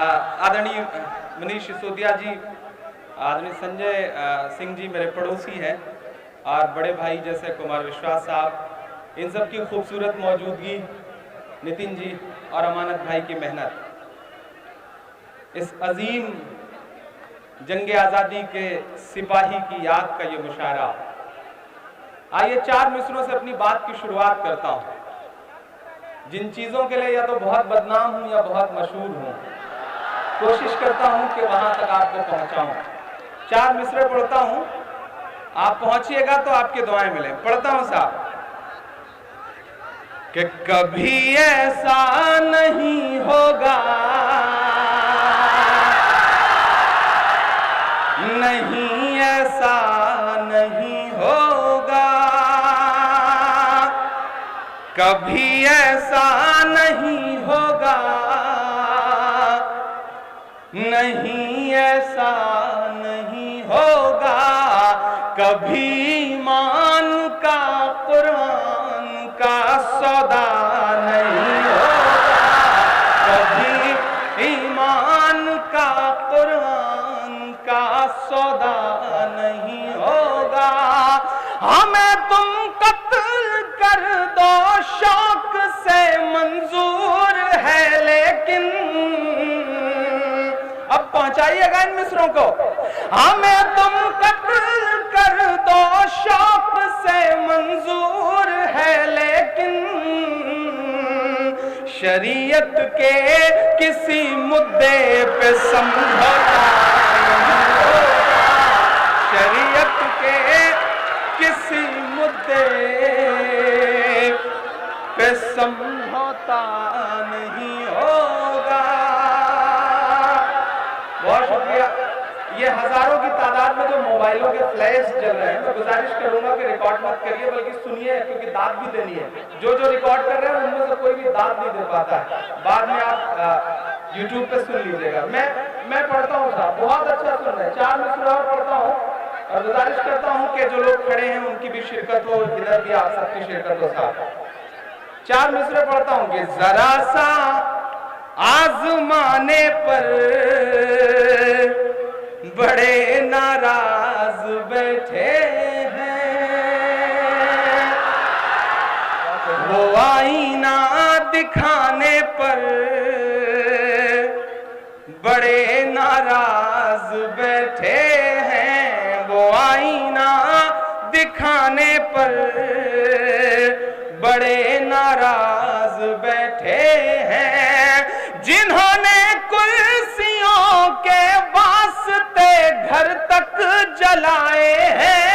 आदरणीय मनीष सिसोदिया जी, आदरणीय संजय सिंह जी मेरे पड़ोसी हैं, और बड़े भाई जैसे कुमार विश्वास साहब, इन सब की खूबसूरत मौजूदगी, नितिन जी और अमानत भाई की मेहनत, इस अजीम जंग आज़ादी के सिपाही की याद का ये मुशायरा। आइए 4 मिसरों से अपनी बात की शुरुआत करता हूँ, जिन चीज़ों के लिए या तो बहुत बदनाम हूँ या बहुत मशहूर हूँ, कोशिश करता हूँ कि वहाँ तक आपको पहुँचाऊँ। 4 मिसरे पढ़ता हूँ, आप पहुँचिएगा तो आपकी दुआएं मिलें। पढ़ता हूँ साहब कि कभी ऐसा नहीं होगा, नहीं ऐसा नहीं होगा, कभी ऐसा नहीं होगा, नहीं ऐसा नहीं होगा, कभी ईमान का कुरान का सौदा नहीं होगा, कभी ईमान का कुरान का सौदा नहीं होगा। हमें तुम कत्ल कर दो शौक से मंजूर है, लेकिन अब पहुंचाइएगा इन मिसरों को। हमें तुम कत्ल कर दो शौक से मंजूर है, लेकिन शरीयत के किसी मुद्दे पे समझौता नहीं होगा, शरीयत के किसी मुद्दे पे समझौता नहीं होगा। बहुत शुक्रिया। ये हजारों की तादाद में जो मोबाइलों के फ्लैश चल रहे हैं, मैं गुजारिश करूंगा कि रिकॉर्ड मत करिए, बल्कि सुनिए, क्योंकि दाद भी देनी है। जो रिकॉर्ड कर रहे हैं उनमें से कोई भी दाद नहीं दे पाता है, बाद में आप YouTube पे सुन लीजिएगा। मैं पढ़ता हूँ साहब, बहुत अच्छा सुन रहे हैं। 4 मिसरे और पढ़ता हूँ और गुजारिश करता हूँ कि जो लोग खड़े हैं उनकी भी शिरकत हो, इधर भी आप सबकी शिरकत हो साहब। 4 मिसरे पढ़ता हूँ कि जरा सा आजमाने पर बड़े नाराज बैठे हैं, वो आईना दिखाने पर बड़े नाराज बैठे हैं, वो आईना दिखाने पर बड़े नाराज बैठे हैं, जिन्होंने कुर्सियों के वास्ते घर तक जलाए हैं,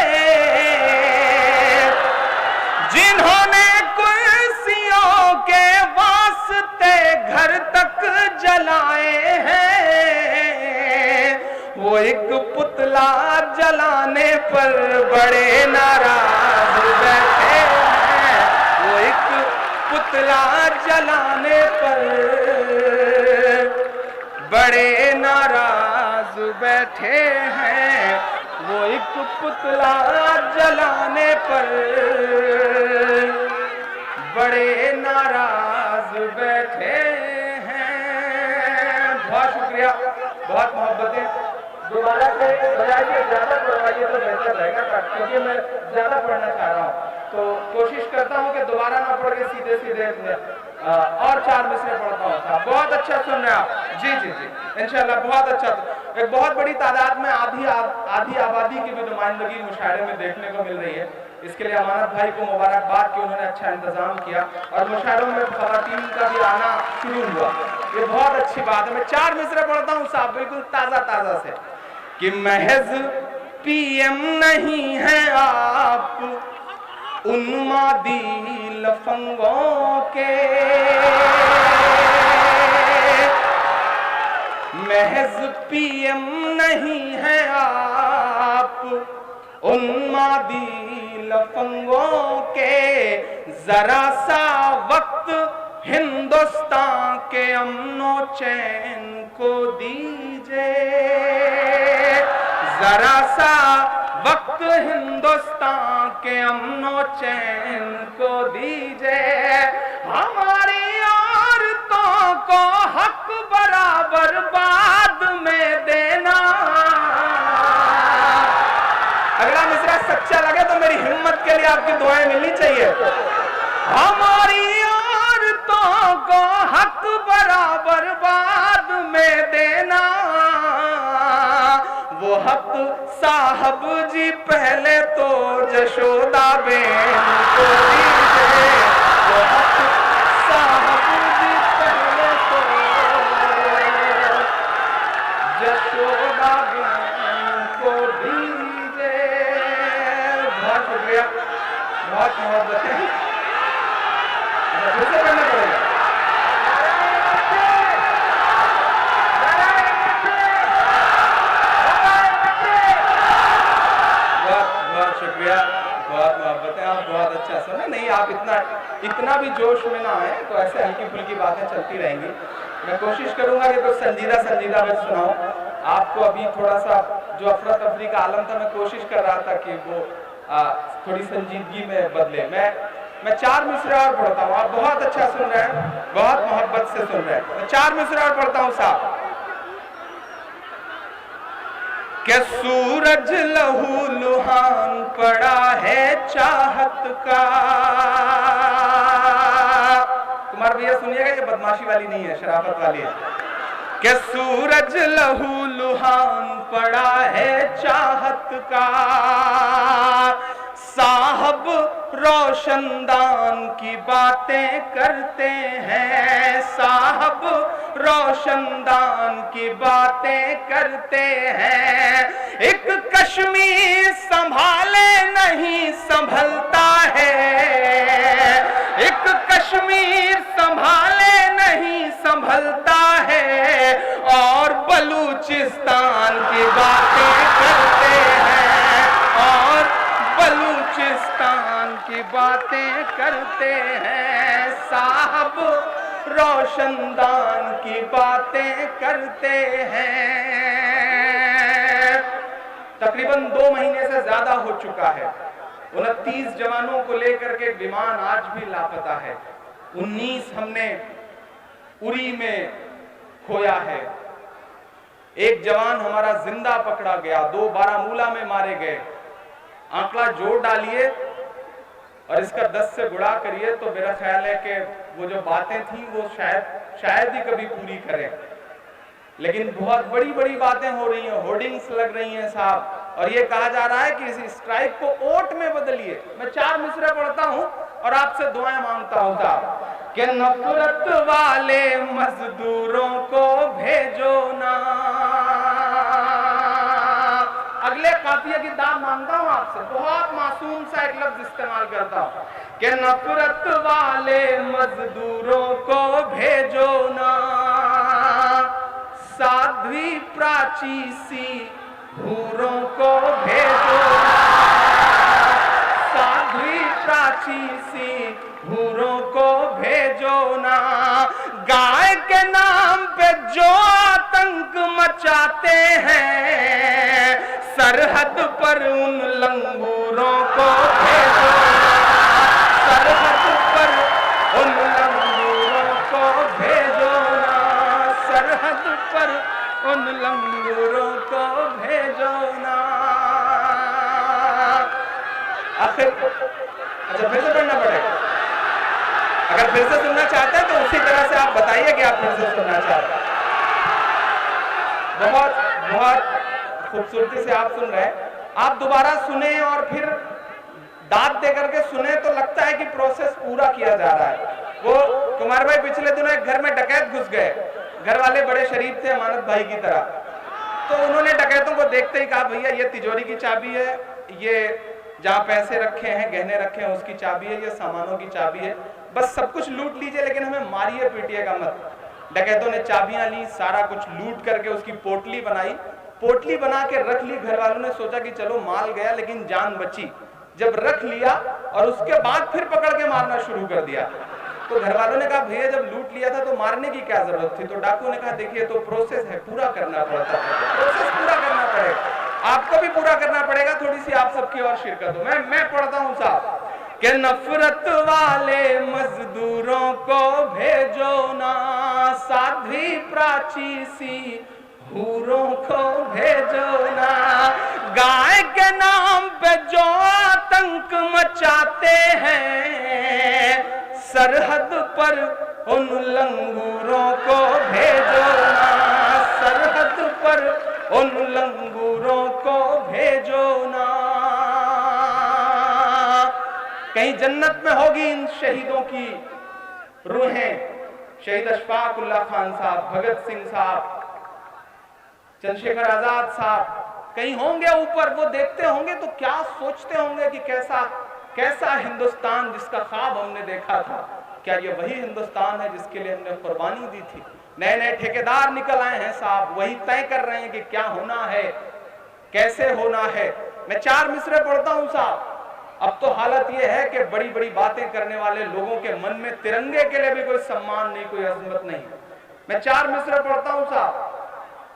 जिन्होंने कुर्सियों के वास्ते घर तक जलाए हैं, वो एक पुतला जलाने पर बड़े नाराज बैठे हैं, वो एक पुतला जलाने पर बड़े नाराज बैठे हैं, वो एक पुतला जलाने पर बड़े नाराज बैठे हैं। बहुत शुक्रिया, बहुत मोहब्बतें। दोबारा से बजाय ज्यादा पढ़वाइए तो बेहतर रहेगा, क्योंकि मैं ज्यादा पढ़ना चाह रहा हूँ, तो कोशिश करता हूँ कि दोबारा ना पढ़ के सीधे सीधे और 4 मिसरे पढ़ता हूँ साहब। बहुत अच्छा सुन रहे हैं आप। जी जी जी, इंशाल्लाह बहुत अच्छा। एक बहुत बड़ी तादाद में आधी आबादी की भी नुमाइंदगी मुशायरे में देखने को मिल रही है। इसके लिए अमानत भाई को मुबारकबाद कि उन्होंने अच्छा इंतजाम किया और मुशायरों में खवातीन का भी आना शुरू हुआ, ये बहुत अच्छी बात है। मैं 4 मिसरे पढ़ता हूँ साहब, बिल्कुल ताज़ा से, कि महज PM नहीं है आप उन्मादी लफंगों के, महज PM नहीं है आप उन्मादी लफंगों के, जरा सा वक्त हिंदुस्तान के अमनो चैन को दीजिए, जरा सा वक्त हिंदुस्तान के अमनो चैन को दीजिए, हमारी औरतों को हक हक बराबर बाद में देना। अगला मिसरा सच्चा लगे तो मेरी हिम्मत के लिए आपकी दुआएं मिलनी चाहिए। हमारी औरतों को हक बराबर बाद में देना, वो हक साहब जी पहले तो जशोदा बेन को दीजिए। वो हक साहब जी पहले तो जशोदा बेन को दीजिए। बहुत शुक्रिया, बहुत मोहब्बत है। फिर से पढ़ना पड़ेगा। बहुत शुक्रिया, बहुत मोहब्बत है। आप बहुत अच्छा सुना। नहीं, आप इतना भी जोश में ना आए तो ऐसे हल्की फुल्की बातें चलती रहेंगी। मैं कोशिश करूंगा कि कुछ संजीदा मैं सुनाऊं आपको। अभी थोड़ा सा जो अफरा तफरी का आलम था, मैं कोशिश कर रहा था कि वो थोड़ी संजीदगी में बदले। मैं 4 मिसरे और पढ़ता हूँ। आप बहुत अच्छा सुन रहे हैं, बहुत मोहब्बत से सुन रहे हैं। मैं 4 मिसरे और पढ़ता हूँ साहब। कि सूरज लहू लुहान पड़ा है चाहत का। कुमार भैया सुनिएगा, ये बदमाशी वाली नहीं है, शराफत वाली है। कि सूरज लहू लुहान पड़ा है चाहत का, साहब रोशनदान की बातें करते हैं। साहब रोशनदान की बातें करते हैं। एक कश्मीर संभाले नहीं संभलता है। एक कश्मीर संभाले नहीं संभलता है, और बलूचिस्तान की बातें करते हैं। और बलूचिस्तान की बातें करते हैं। साहब रोशनदान की बातें करते हैं। तकरीबन 2 महीने से ज्यादा हो चुका है। 29 जवानों को लेकर के विमान आज भी लापता है। 19 हमने उरी में खोया है। एक जवान हमारा जिंदा पकड़ा गया, 2 बारामूला में मारे गए। आंकड़ा जोड़ डालिए और इसका 10 से गुणा करिए तो मेरा ख्याल है कि वो जो बातें थी वो शायद ही कभी पूरी करें। लेकिन बहुत बड़ी बड़ी बातें हो रही हैं, होर्डिंग्स लग रही हैं साहब, और ये कहा जा रहा है कि इस स्ट्राइक को ओट में बदलिए। मैं 4 मिसरे पढ़ता हूं और आपसे दुआएं मांगता हूं साहब। कि नफरत वाले मजदूरों को भेजो ना। अगले काफिया की दाद मांगता हूं आपसे, बहुत मासूम सा एक लफ्ज इस्तेमाल करता हूं कि नफरत वाले मजदूरों को भेजो ना। साध्वी प्राची सी हूरों को भेजो ना। साध्वी प्राची सी हूरों को भेजो ना। गाय के नाम पे जो आतंक मचाते हैं, सरहद पर उन लंगूरों को भेजो ना। सरहद पर उन लंगूरों को भेजो ना। सरहद पर उन लंगूरों को भेजो ना। आखिर अच्छा, फिर से पढ़ना पड़ेगा। अगर फिर से सुनना चाहते हैं तो उसी तरह से आप बताइए कि आप फिर से सुनना चाहते हैं। बहुत बहुत खूबसूरती से आप सुन रहे हैं। आप दोबारा सुने और फिर दाद दे करके सुने तो लगता है कि प्रोसेस पूरा किया जा रहा है। वो कुमार भाई पिछले दिनों एक घर में डकैत घुस गए। घर वाले बड़े शरीफ थे, अमानत भाई की तरह। तो उन्होंने डकैतों को देखते ही कहा, भैया ये तिजोरी की चाबी है, ये जहाँ पैसे रखे हैं, गहने रखे हैं उसकी चाबी है, ये सामानों की चाबी है, बस सब कुछ लूट लीजिए लेकिन हमें मारिए पीटिएगा मत। डकैतों ने चाबियां ली, सारा कुछ लूट करके उसकी पोटली बनाई। पोटली बना के रख ली। घर वालों ने सोचा कि चलो माल गया लेकिन जान बची। जब रख लिया और उसके बाद फिर पकड़ के मारना शुरू कर दिया। तो घर वालों ने कहा, भैया जब लूट लिया था तो मारने की क्या जरूरत थी। तो डाकू ने कहा, देखिए तो प्रोसेस है, पूरा करना पड़ता है, प्रोसेस पूरा करना पड़ेगा, आपको भी पूरा करना पड़ेगा। थोड़ी सी आप सबकी और शिरकत हो। मैं पढ़ता हूँ साहब कि नफरत वाले मजदूरों को भेजो ना। साध्वी प्राची सी हूरों को भेजो ना। गाय के नाम पे जो आतंक मचाते हैं, सरहद पर उन लंगूरों को भेजो ना। सरहद पर उन लंगूरों को भेजो ना। कहीं जन्नत में होगी इन शहीदों की रूहें। शहीद अशफाक उल्लाह खान साहब, भगत सिंह साहब, चंद्रशेखर आजाद साहब कहीं होंगे ऊपर, वो देखते होंगे तो क्या सोचते होंगे कि कैसा हिंदुस्तान जिसका ख्वाब हमने देखा था, क्या ये वही हिंदुस्तान है जिसके लिए हमने कुर्बानी दी थी। नए नए ठेकेदार निकल आए हैं साहब, वही तय कर रहे हैं कि क्या होना है, कैसे होना है। मैं 4 मिसरे पढ़ता हूं साहब। अब तो हालत यह है कि बड़ी बड़ी बातें करने वाले लोगों के मन में तिरंगे के लिए भी कोई सम्मान नहीं, कोई अजमत नहीं। मैं 4 मिसरे पढ़ता हूं साहब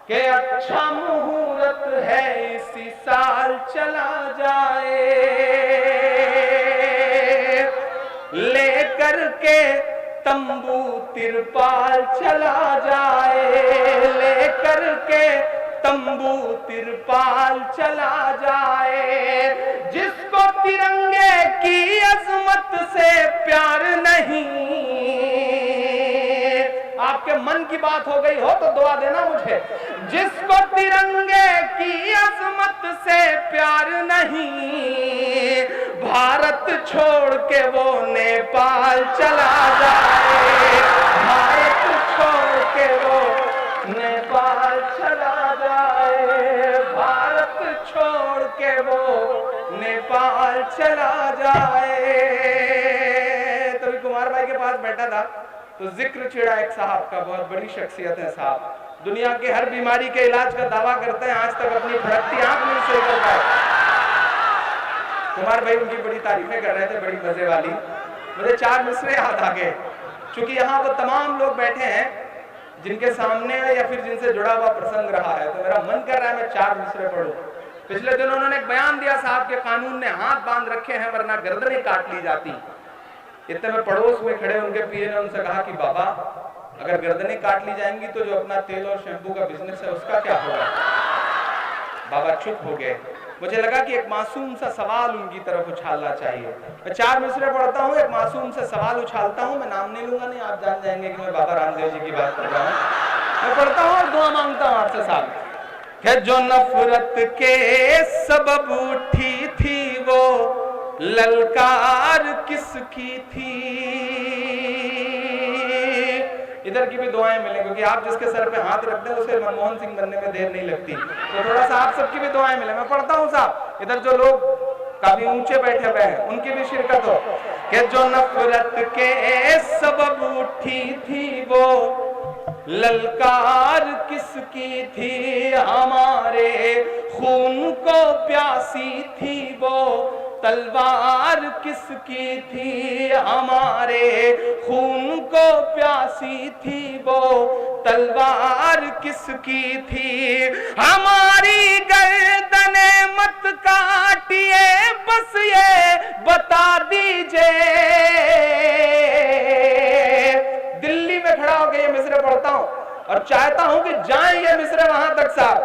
कि अच्छा मुहूर्त है इसी साल चला जाए, लेकर के तंबू तिरपाल चला जाए, लेकर के तंबू तिरपाल चला जाए। जिसको तिरंगे की अजमत से प्यार नहीं, आपके मन की बात हो गई हो तो दुआ देना मुझे। जिसको तिरंगे की अजमत से प्यार नहीं, भारत छोड़ के वो नेपाल चला जाए। भारत छोड़ के वो नेपाल चला जाए। भारत छोड़ के वो नेपाल चला जाए। तो कुमार भाई के पास बैठा था तो जिक्र छिड़ा एक साहब का, बहुत बड़ी शख्सियत है साहब, दुनिया के हर बीमारी के इलाज का दावा करते हैं, आज तक अपनी फड़कती आंख नहीं सही कर पाए। कुमार भाई उनकी बड़ी तारीफें कर रहे थे, बड़ी मजे वाली। मुझे 4 मिसरे याद आ गए, चूंकि यहाँ वो तमाम लोग बैठे हैं जिनके सामने या फिर जिनसे जुड़ा हुआ प्रसंग रहा है, तो मेरा मन कर रहा है मैं 4 मिसरे पढ़ूं। पिछले दिनों उन्होंने एक बयान दिया साहब के कानून ने हाथ बांध रखे हैं वरना गर्दनें काट ली जाती। इतने में पड़ोस में खड़े उनके पीए ने उनसे कहा कि बाबा अगर गर्दनें काट ली जाएंगी तो जो अपना तेल और शैम्पू का बिजनेस है उसका क्या होगा। बाबा चुप हो गए। मुझे लगा कि एक मासूम सा सवाल उनकी तरफ उछालना चाहिए। मैं 4 मिसरे पढ़ता हूँ, एक मासूम सा सवाल उछालता हूँ। मैं नाम नहीं लूंगा, नहीं आप जान जाएंगे कि मैं बाबा रामदेव जी की बात कर रहा हूँ। मैं पढ़ता हूँ और दुआ मांगता हूँ आपसे साहब कि जो नफरत के सबब उठी थी वो ललकार किसकी थी। इधर की भी दुआएं मिलें, क्योंकि आप जिसके सर पे हाथ रखते हैं उसे मनमोहन सिंह बनने में देर नहीं लगती, तो थोड़ा सा आप सबकी भी दुआएं मिले। मैं पढ़ता हूँ साहब, इधर जो लोग काफी ऊंचे बैठे हुए हैं उनकी भी शिरकत हो। कि जो नफरत के सबब उठी थी वो ललकार किसकी थी। हमारे खून को प्यासी थी वो तलवार किसकी थी। हमारे खून को प्यासी थी वो तलवार किसकी थी। हमारी गर्दने मत काटिए बस ये बता दीजिए। दिल्ली में खड़ा होकर ये मिसरे पढ़ता हूं और चाहता हूं कि जाएं ये मिसरे वहां तक साहब।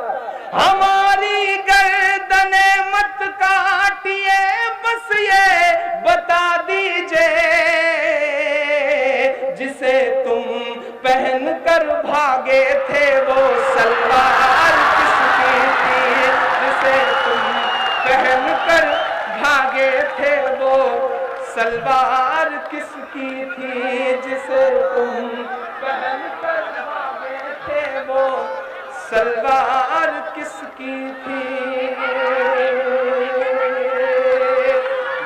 हमारी गर्दने मत काटिए बस ये बता दीजिए। जिसे तुम पहन कर भागे थे वो सलवार किसकी थी। जिसे तुम पहन कर भागे थे वो सलवार किसकी थी। जिसे तुम पहन कर भागे थे वो सलवार किसकी थी।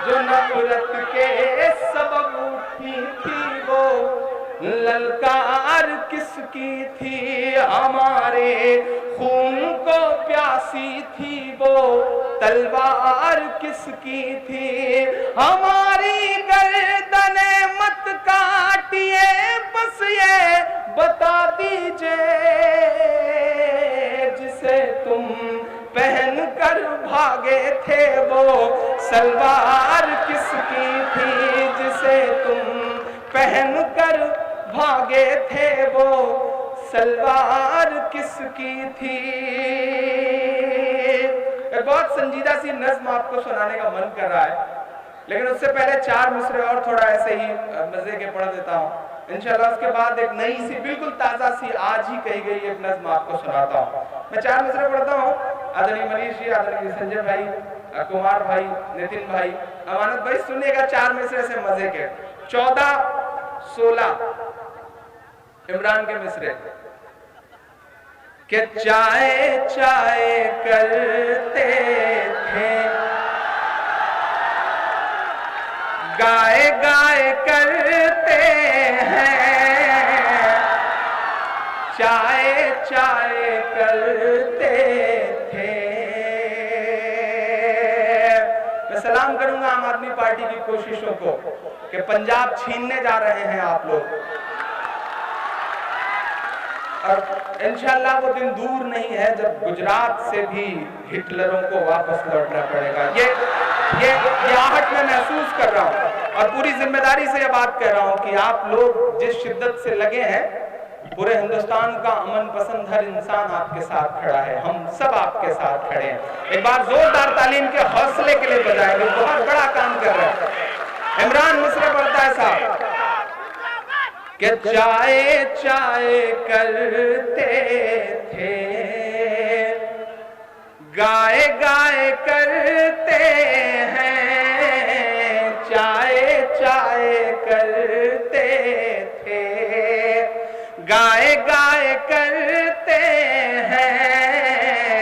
जो नफरत के सबब उठी थी वो ललकार किसकी थी। हमारे खून को प्यासी थी वो तलवार किसकी थी। हमारी गर्दने मत काटिए बस ये बता दीजिए। जिसे तुम पहन कर भागे थे वो सलवार किसकी थी। जिसे तुम पहन कर भागे थे वो सलवार किसकी थी। एक बहुत संजीदा सी नज्म आपको सुनाने का मन कर रहा है, लेकिन उससे पहले 4 मिसरे और थोड़ा ऐसे ही मजे के पढ़ देता हूँ। इंशाल्लाह उसके बाद एक नई सी बिल्कुल ताज़ा सी आज ही कही गई एक नज्म आपको सुनाता हूँ। मैं 4 मिसरे पढ़ता हूँ। आदरणीय मनीष जी, आदरणीय संजय भाई, कुमार भाई, नितिन भाई, अमानत भाई, सुनिएगा 4 मिसरे से मजे के। 14-16 इमरान के मिसरे के चाय चाय करते थे, गाए गाए करते हैं, चाय चाय करते थे। मैं सलाम करूंगा आम आदमी पार्टी की कोशिशों को कि पंजाब छीनने जा रहे हैं आप लोग, और इंशाल्लाह वो दिन दूर नहीं है जब गुजरात से भी हिटलरों को वापस लौटना पड़ेगा। ये आहट में महसूस कर रहा हूँ और पूरी जिम्मेदारी से ये बात कह रहा हूँ कि आप लोग जिस शिद्दत से लगे हैं, पूरे हिंदुस्तान का अमन पसंद हर इंसान आपके साथ खड़ा है, हम सब आपके साथ खड़े हैं। एक बार जोरदार तालीम के हौसले के लिए बजाएंगे, बहुत बड़ा काम कर रहे हैं। इमरान मिसरे पढ़ता है साहब कि चाय चाय करते थे, गाए गाए करते हैं, चाय चाय करते थे, गाए गाए करते हैं,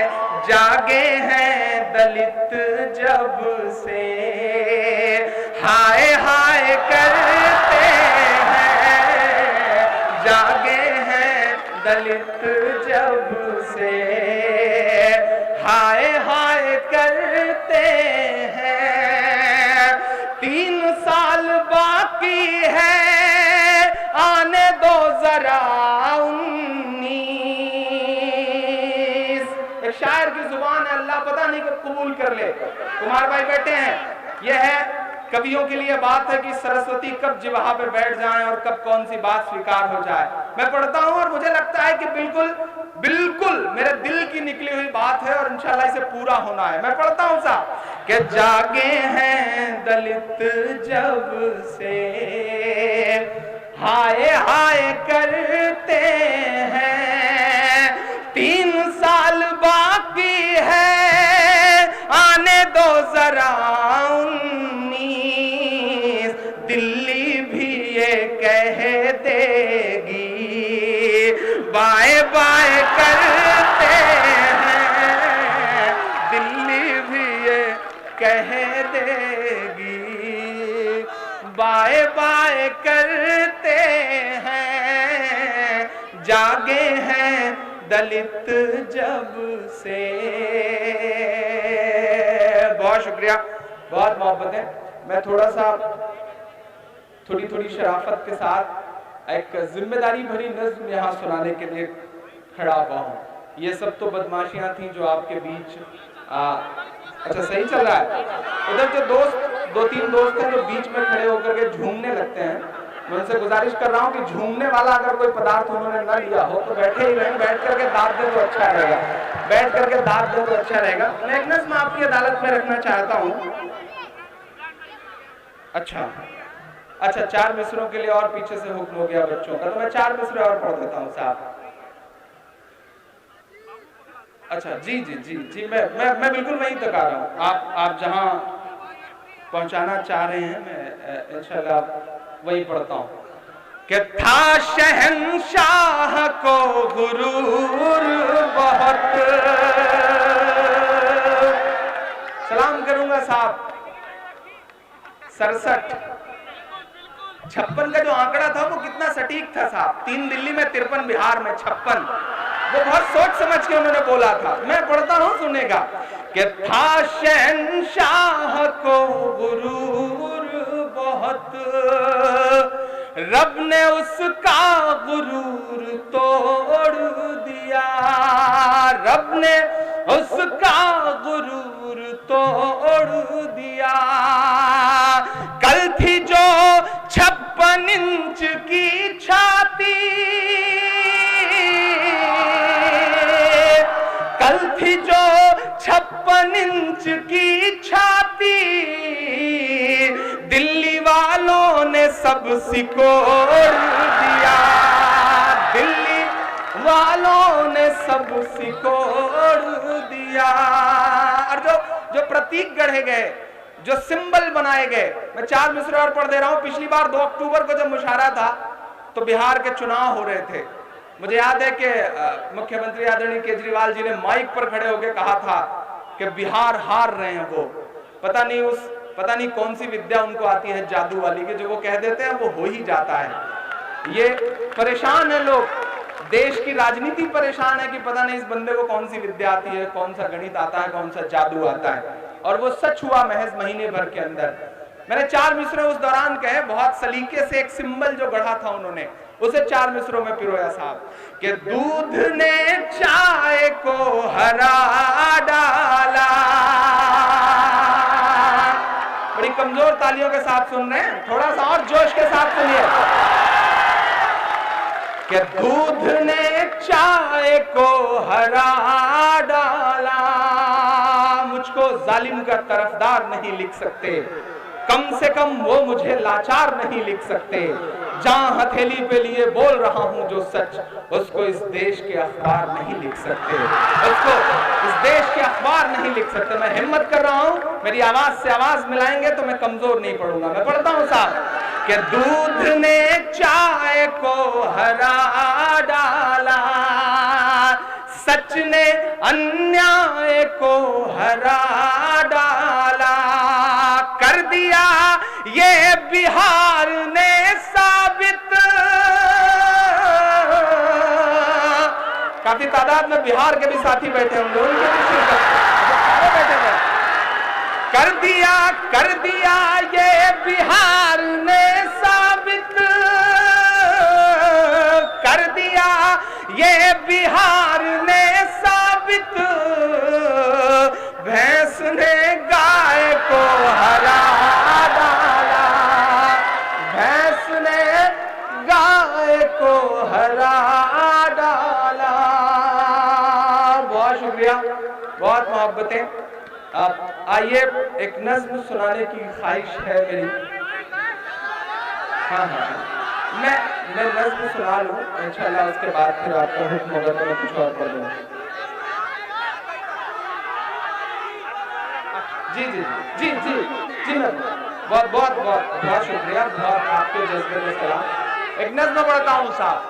जागे हैं दलित जब से, हाय हाय करते हैं, जागे हैं दलित जब से, हाय हाय करते हैं। 3 साल बाकी है, आने दो जरा 19। एक शायर की जुबान है, अल्लाह पता नहीं कब कबूल कर ले। कुमार भाई बैठे हैं, यह है कवियों के लिए बात है कि सरस्वती कब जिह्वा पे बैठ जाएं और कब कौन सी बात स्वीकार हो जाए। मैं पढ़ता हूं और मुझे लगता है कि बिल्कुल बिल्कुल मेरे दिल की निकली हुई बात है और इंशाल्लाह इसे पूरा होना है। मैं पढ़ता हूं साहब कि जागे हैं दलित जब से, हाय हाय करते हैं, 3 साल बाकी है, आने दो जरा 19। दिल्ली भी ये कह देगी, बाय बाय करते हैं, दिल्ली भी ये कह देगी, बाय बाय करते हैं, जागे हैं दलित जब से। बहुत शुक्रिया, बहुत मोहब्बत है। मैं थोड़ा सा थोड़ी शराफत के साथ एक जिम्मेदारी भरी नज्म यहाँ सुनाने के लिए खड़ा हुआ हूँ। ये सब तो बदमाशियाँ थी जो आपके बीच अच्छा सही चल रहा है। उधर जो दोस्त 2-3 दोस्त हैं जो बीच में खड़े होकर के झूमने लगते हैं, मैं उनसे गुजारिश कर रहा हूँ कि झूमने वाला अगर कोई पदार्थ उन्होंने न लिया हो तो बैठे ही रहें, बैठ करके दाद दे तो अच्छा रहेगा, बैठ करके दाद दे तो अच्छा रहेगा। मैं एक नज्म आपकी अदालत में रखना चाहता हूँ। अच्छा 4 मिसरों के लिए और पीछे से हुक्म हो गया बच्चों का, तो मैं 4 मिसरे और पढ़ देता हूँ साहब। अच्छा जी मैं बिल्कुल वहीं तक आ रहा हूँ। आप जहां पहुंचाना चाह रहे हैं मैं इंशाल्लाह वहीं पढ़ता हूँ कि था शहंशाह को गुरूर बहुत। सलाम करूंगा साहब। 67 56 का जो आंकड़ा था वो कितना सटीक था साहब। 3 दिल्ली में, 53 बिहार में, 56 वो बहुत सोच समझ के उन्होंने बोला था। मैं पढ़ता हूं, सुनेगा कि था शहंशाह को गुरूर बहुत, रब ने उसका गुरूर तोड़ दिया, रब ने उसका गुरूर तोड़ दिया। कल थी जो 56 इंच की छाती थी जो 56 इंच की छाती, दिल्ली वालों ने सब सिकोड़ दिया, दिल्ली वालों ने सब सिकोड़ दिया। और जो प्रतीक गढ़े गए, जो सिंबल बनाए गए, मैं 4 मिसरे और पढ़ दे रहा हूं। पिछली बार 2 अक्टूबर को जब मुशायरा था तो बिहार के चुनाव हो रहे थे। मुझे याद है कि मुख्यमंत्री आदरणीय केजरीवाल जी ने माइक पर खड़े होकर कहा था कि बिहार हार रहे हैं वो। पता नहीं कौन सी विद्या उनको आती है जादू वाली, कि जो वो कह देते हैं वो हो ही जाता है। ये परेशान है लोग, देश की राजनीति परेशान है कि पता नहीं इस बंदे को कौन सी विद्या आती है, कौन सा गणित आता है, कौन सा जादू आता है। और वो सच हुआ महज महीने भर के अंदर। मैंने 4 मिसरे उस दौरान कहे, बहुत सलीके से एक सिंबल जो गढ़ा था उन्होंने, उसे 4 मिसरों में पिरोया साहब कि दूध ने चाय को हरा डाला। बड़ी कमजोर तालियों के साथ सुन रहे हैं, थोड़ा सा और जोश के साथ सुनिए कि दूध ने चाय को हरा डाला। मुझको जालिम का तरफदार नहीं लिख सकते, कम से कम वो मुझे लाचार नहीं लिख सकते। जहां हथेली पे लिए बोल रहा हूं जो सच, उसको इस देश के अखबार नहीं लिख सकते, उसको इस देश के अखबार नहीं लिख सकते। मैं हिम्मत कर रहा हूं, मेरी आवाज से आवाज मिलाएंगे तो मैं कमजोर नहीं पड़ूंगा। मैं पढ़ता हूं साहब कि दूध ने चाय को हरा डाला, सच ने अन्याय को हरा डाला, कर दिया ये बिहार ने साबित। काफी तादाद में बिहार के भी साथी बैठे होंगे, उनके भी बैठे हुए। कर दिया ये बिहार ने साबित, कर दिया ये बिहार ने साबित, भैंस ने गाय को हरा डाला, भैंस ने गाय को हरा डाला। बहुत शुक्रिया, बहुत मोहब्बतें। आइए एक नज्म सुनाने की ख्वाहिश है मेरी। हाँ, मैं नज्म सुना लूँ इंशाल्लाह, उसके बाद फिर आपका हुक्म होगा तो मैं कुछ और पढ़ दूँ। जी मैं बहुत शुक्रिया, बहुत आपके जज्बे में सलाम। एक नज्म पढ़ता हूँ साहब।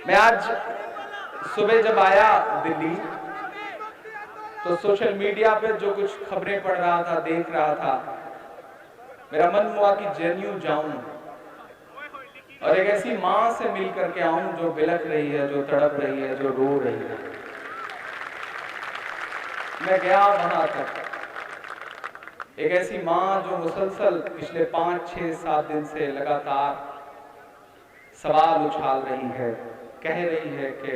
मैं आज सुबह जब आया दिल्ली तो सोशल मीडिया पे जो कुछ खबरें पढ़ रहा था, देख रहा था, मेरा मन हुआ कि जेएनयू जाऊं और एक ऐसी मां से मिल करके आऊं जो बिलख रही है, जो तड़प रही है, जो रो रही है। मैं गया वहां तक, एक ऐसी मां जो मुसलसल पिछले 5, 6, 7 दिन से लगातार सवाल उछाल रही है, कह रही है कि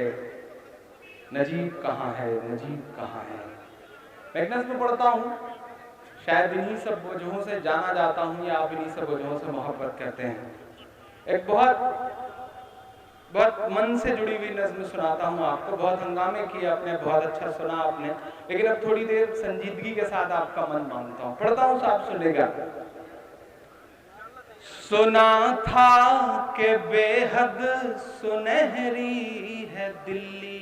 नजीब कहाँ है, नजीब कहाँ है। मैं नज़्म पढ़ता हूँ, शायद इन्हीं सब वजहों से जाना जाता हूँ या आप इन्हीं सब वजहों से मोहब्बत करते हैं। एक बहुत मन से जुड़ी हुई नज़्म सुनाता हूँ आपको। बहुत हंगामे किए आपने, बहुत अच्छा सुना आपने, लेकिन अब थोड़ी देर संजीदगी के साथ आपका मन मांगता हूँ। पढ़ता हूँ, साहब सुनेगा। सुना था कि बेहद सुनहरी है दिल्ली,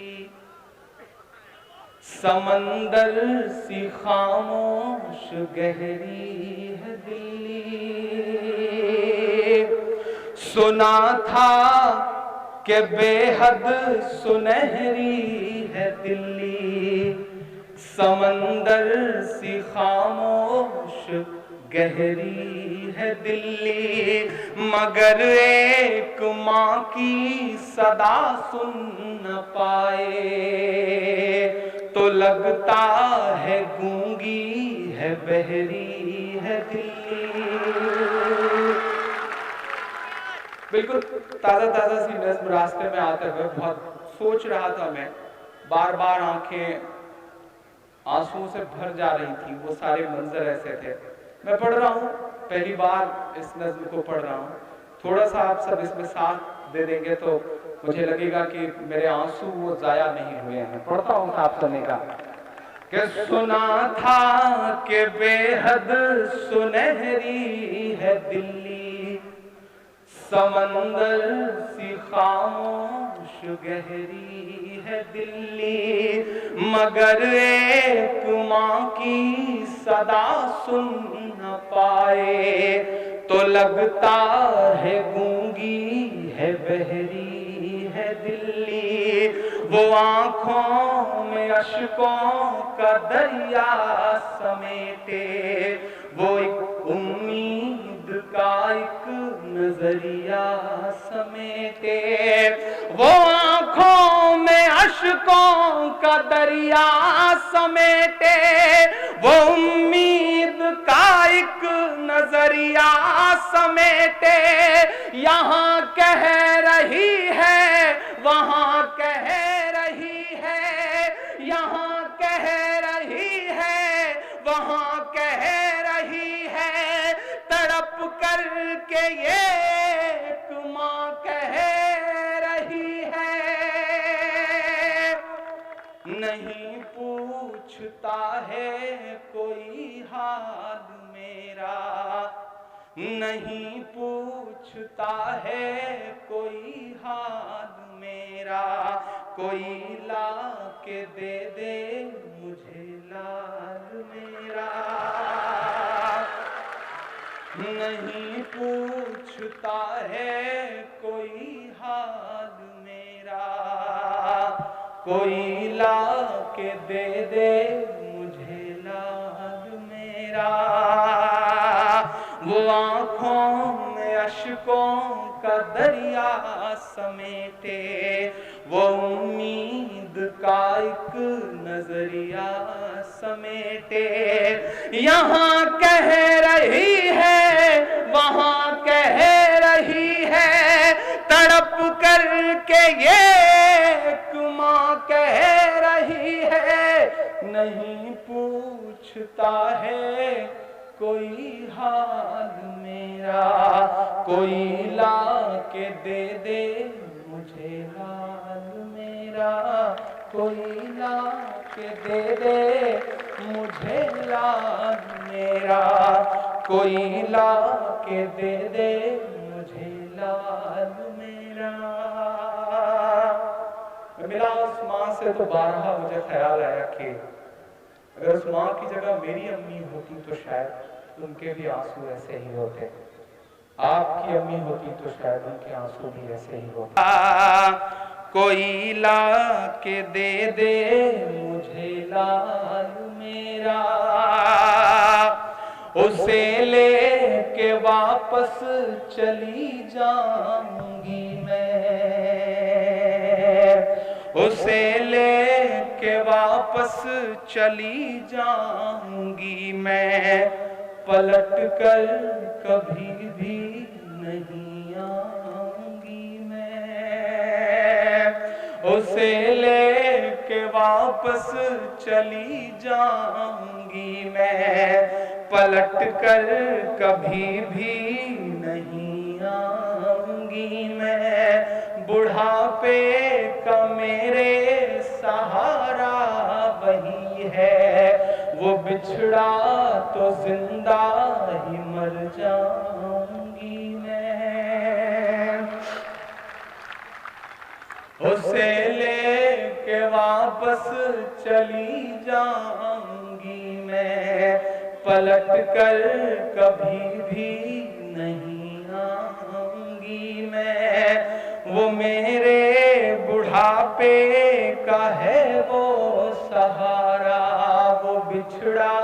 समंदर सी खामोश गहरी है दिल्ली। सुना था कि बेहद सुनहरी है दिल्ली, समंदर सी खामोश गहरी है दिल्ली। मगर एक माँ की सदा सुन न पाए तो लगता है गूंगी है, बहरी है दिल्ली। बिल्कुल ताज़ा सी नज़्म रास्ते में आते हुए बहुत सोच रहा था मैं, बार बार आंखें आंसुओं से भर जा रही थी। वो सारे मंजर ऐसे थे। मैं पढ़ रहा हूँ, पहली बार इस नज़्म को पढ़ रहा हूँ, थोड़ा सा आप सब इसमें साथ दे देंगे तो मुझे लगेगा कि मेरे आंसू वो जाया नहीं हुए हैं। पढ़ता हूँ आप सुनेगा कि सुना था कि बेहद सुनहरी है दिल्ली, समंदर सी खामोश गहरी है दिल्ली, मगर एक माँ की सदा सुन न पाए तो लगता है गूंगी है बहरी है दिल्ली। वो आंखों में अश्कों का दरिया समेटे, वो एक उम्मीद का एक नजरिया समेटे, वो आंखों में अश्कों का दरिया समेटे, वो उम्मीद का एक नजरिया समेटे। यहाँ कह रही है वहाँ कह रही है, यहाँ कह रही है वहाँ कह रही है, तड़प कर के ये एक माँ कह रही है। नहीं पूछता है कोई हाल मेरा, नहीं पूछता है कोई हाल मेरा, कोई ला के दे दे मुझे लाल मेरा। नहीं पूछता है कोई हाल मेरा, कोई ला के दे दे मुझे लाल मेरा। वो आंखों में अश्कों का दरिया समेटे, वो उम्मीद का एक नजरिया समेटे। यहाँ कह रही है वहाँ कह रही है, तड़प कर के ये एक माँ कह रही है। नहीं पूछता है कोई हाल मेरा, कोई ला के दे दे मुझे लाल मेरा, कोई ला के दे दे मुझे लाल मेरा, कोई ला के दे दे मुझे लाल मेरा। मिला उस माँ से तो बारहा मुझे ख्याल आया कि अगर उस माँ की जगह मेरी अम्मी होती तो शायद उनके भी आंसू ऐसे ही होते, आपकी अम्मी होती तो शायद उनके आंसू भी ऐसे ही होते। कोई ला के दे दे मुझे लाल मेरा, उसे ले के वापस चली जाऊंगी मैं, उसे ले के वापस चली जाऊंगी मैं, पलट कर कभी भी नहीं आऊंगी मैं। उसे ले के वापस चली जाऊंगी मैं, पलट कर कभी भी नहीं आऊंगी मैं। बुढ़ापे का मेरे सहारा वही है, वो बिछड़ा तो जिंदा ही मर जाऊंगी मैं। उसे लेके वापस चली जाऊंगी मैं, पलट कर कभी भी नहीं आऊंगी मैं। वो मेरे बुढ़ापे का है वो सहारा, वो बिछड़ा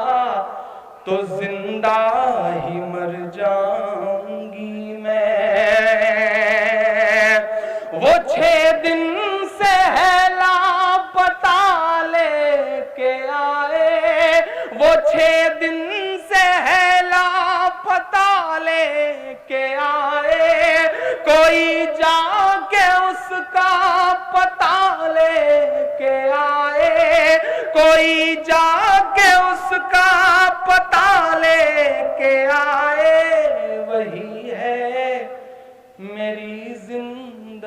तो जिंदा ही मर जाऊंगी मैं। वो 6 दिन से है लापता लेके आए, वो 6 दिन से है लापता लेके आए, कोई जाके उसका पता लेके आए, कोई जाके उसका पता लेके आए। वही है मेरी जिंदगी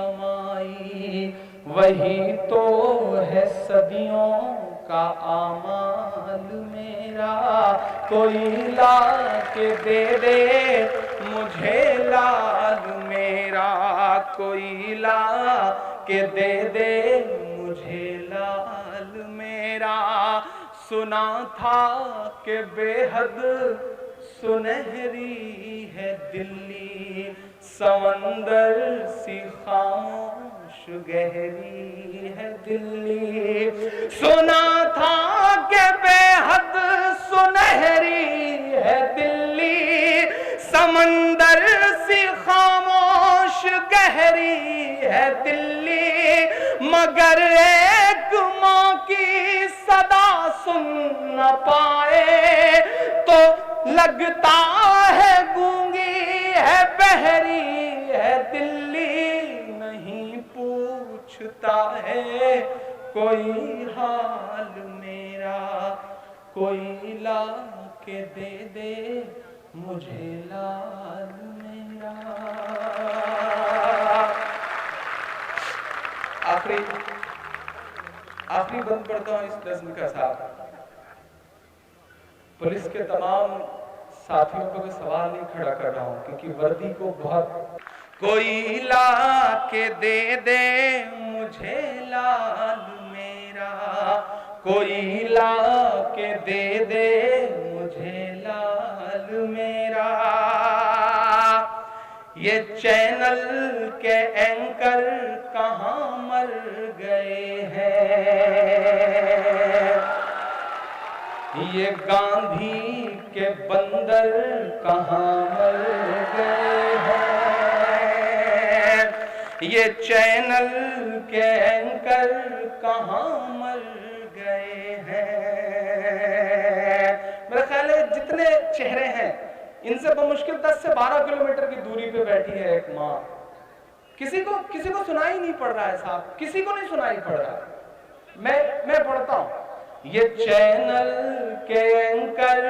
कमाई, वही तो है सदियों का आमाल मेरा। कोई ला के दे दे मुझे लाल मेरा, कोई ला के दे दे मुझे लाल मेरा। सुना था कि बेहद सुनहरी है दिल्ली, समंदर सी खामोश गहरी है दिल्ली। सुना था कि बेहद सुनहरी है दिल्ली, समंदर सी खामोश गहरी है दिल्ली। मगर एक माँ की सदा सुन न पाए तो लगता है गूंगी है बहरी है दिल्ली। नहीं पूछता है कोई हाल मेरा, कोई ला के दे दे मुझे लाल मेरा। आखिरी बंद पढ़ता हूं इस नज़्म का साथ। पुलिस के तमाम साथियों को मैं सवाल नहीं खड़ा कर रहा हूं क्योंकि वर्दी को बहुत। कोई ला के दे दे मुझे लाल मेरा, कोई ला के दे दे मुझे लाल मेरा। ये चैनल के एंकर कहां मर गए हैं, ये गांधी के बंदर कहां मर गए हैं, ये चैनल के एंकर कहां मर गए हैं। मेरा ख्याल है जितने चेहरे हैं इनसे बमुश्किल 10 से 12 किलोमीटर की दूरी पे बैठी है एक माँ। किसी को सुनाई नहीं पड़ रहा है साहब, किसी को नहीं सुनाई पड़ रहा। मैं पढ़ता हूं। ये चैनल के एंकर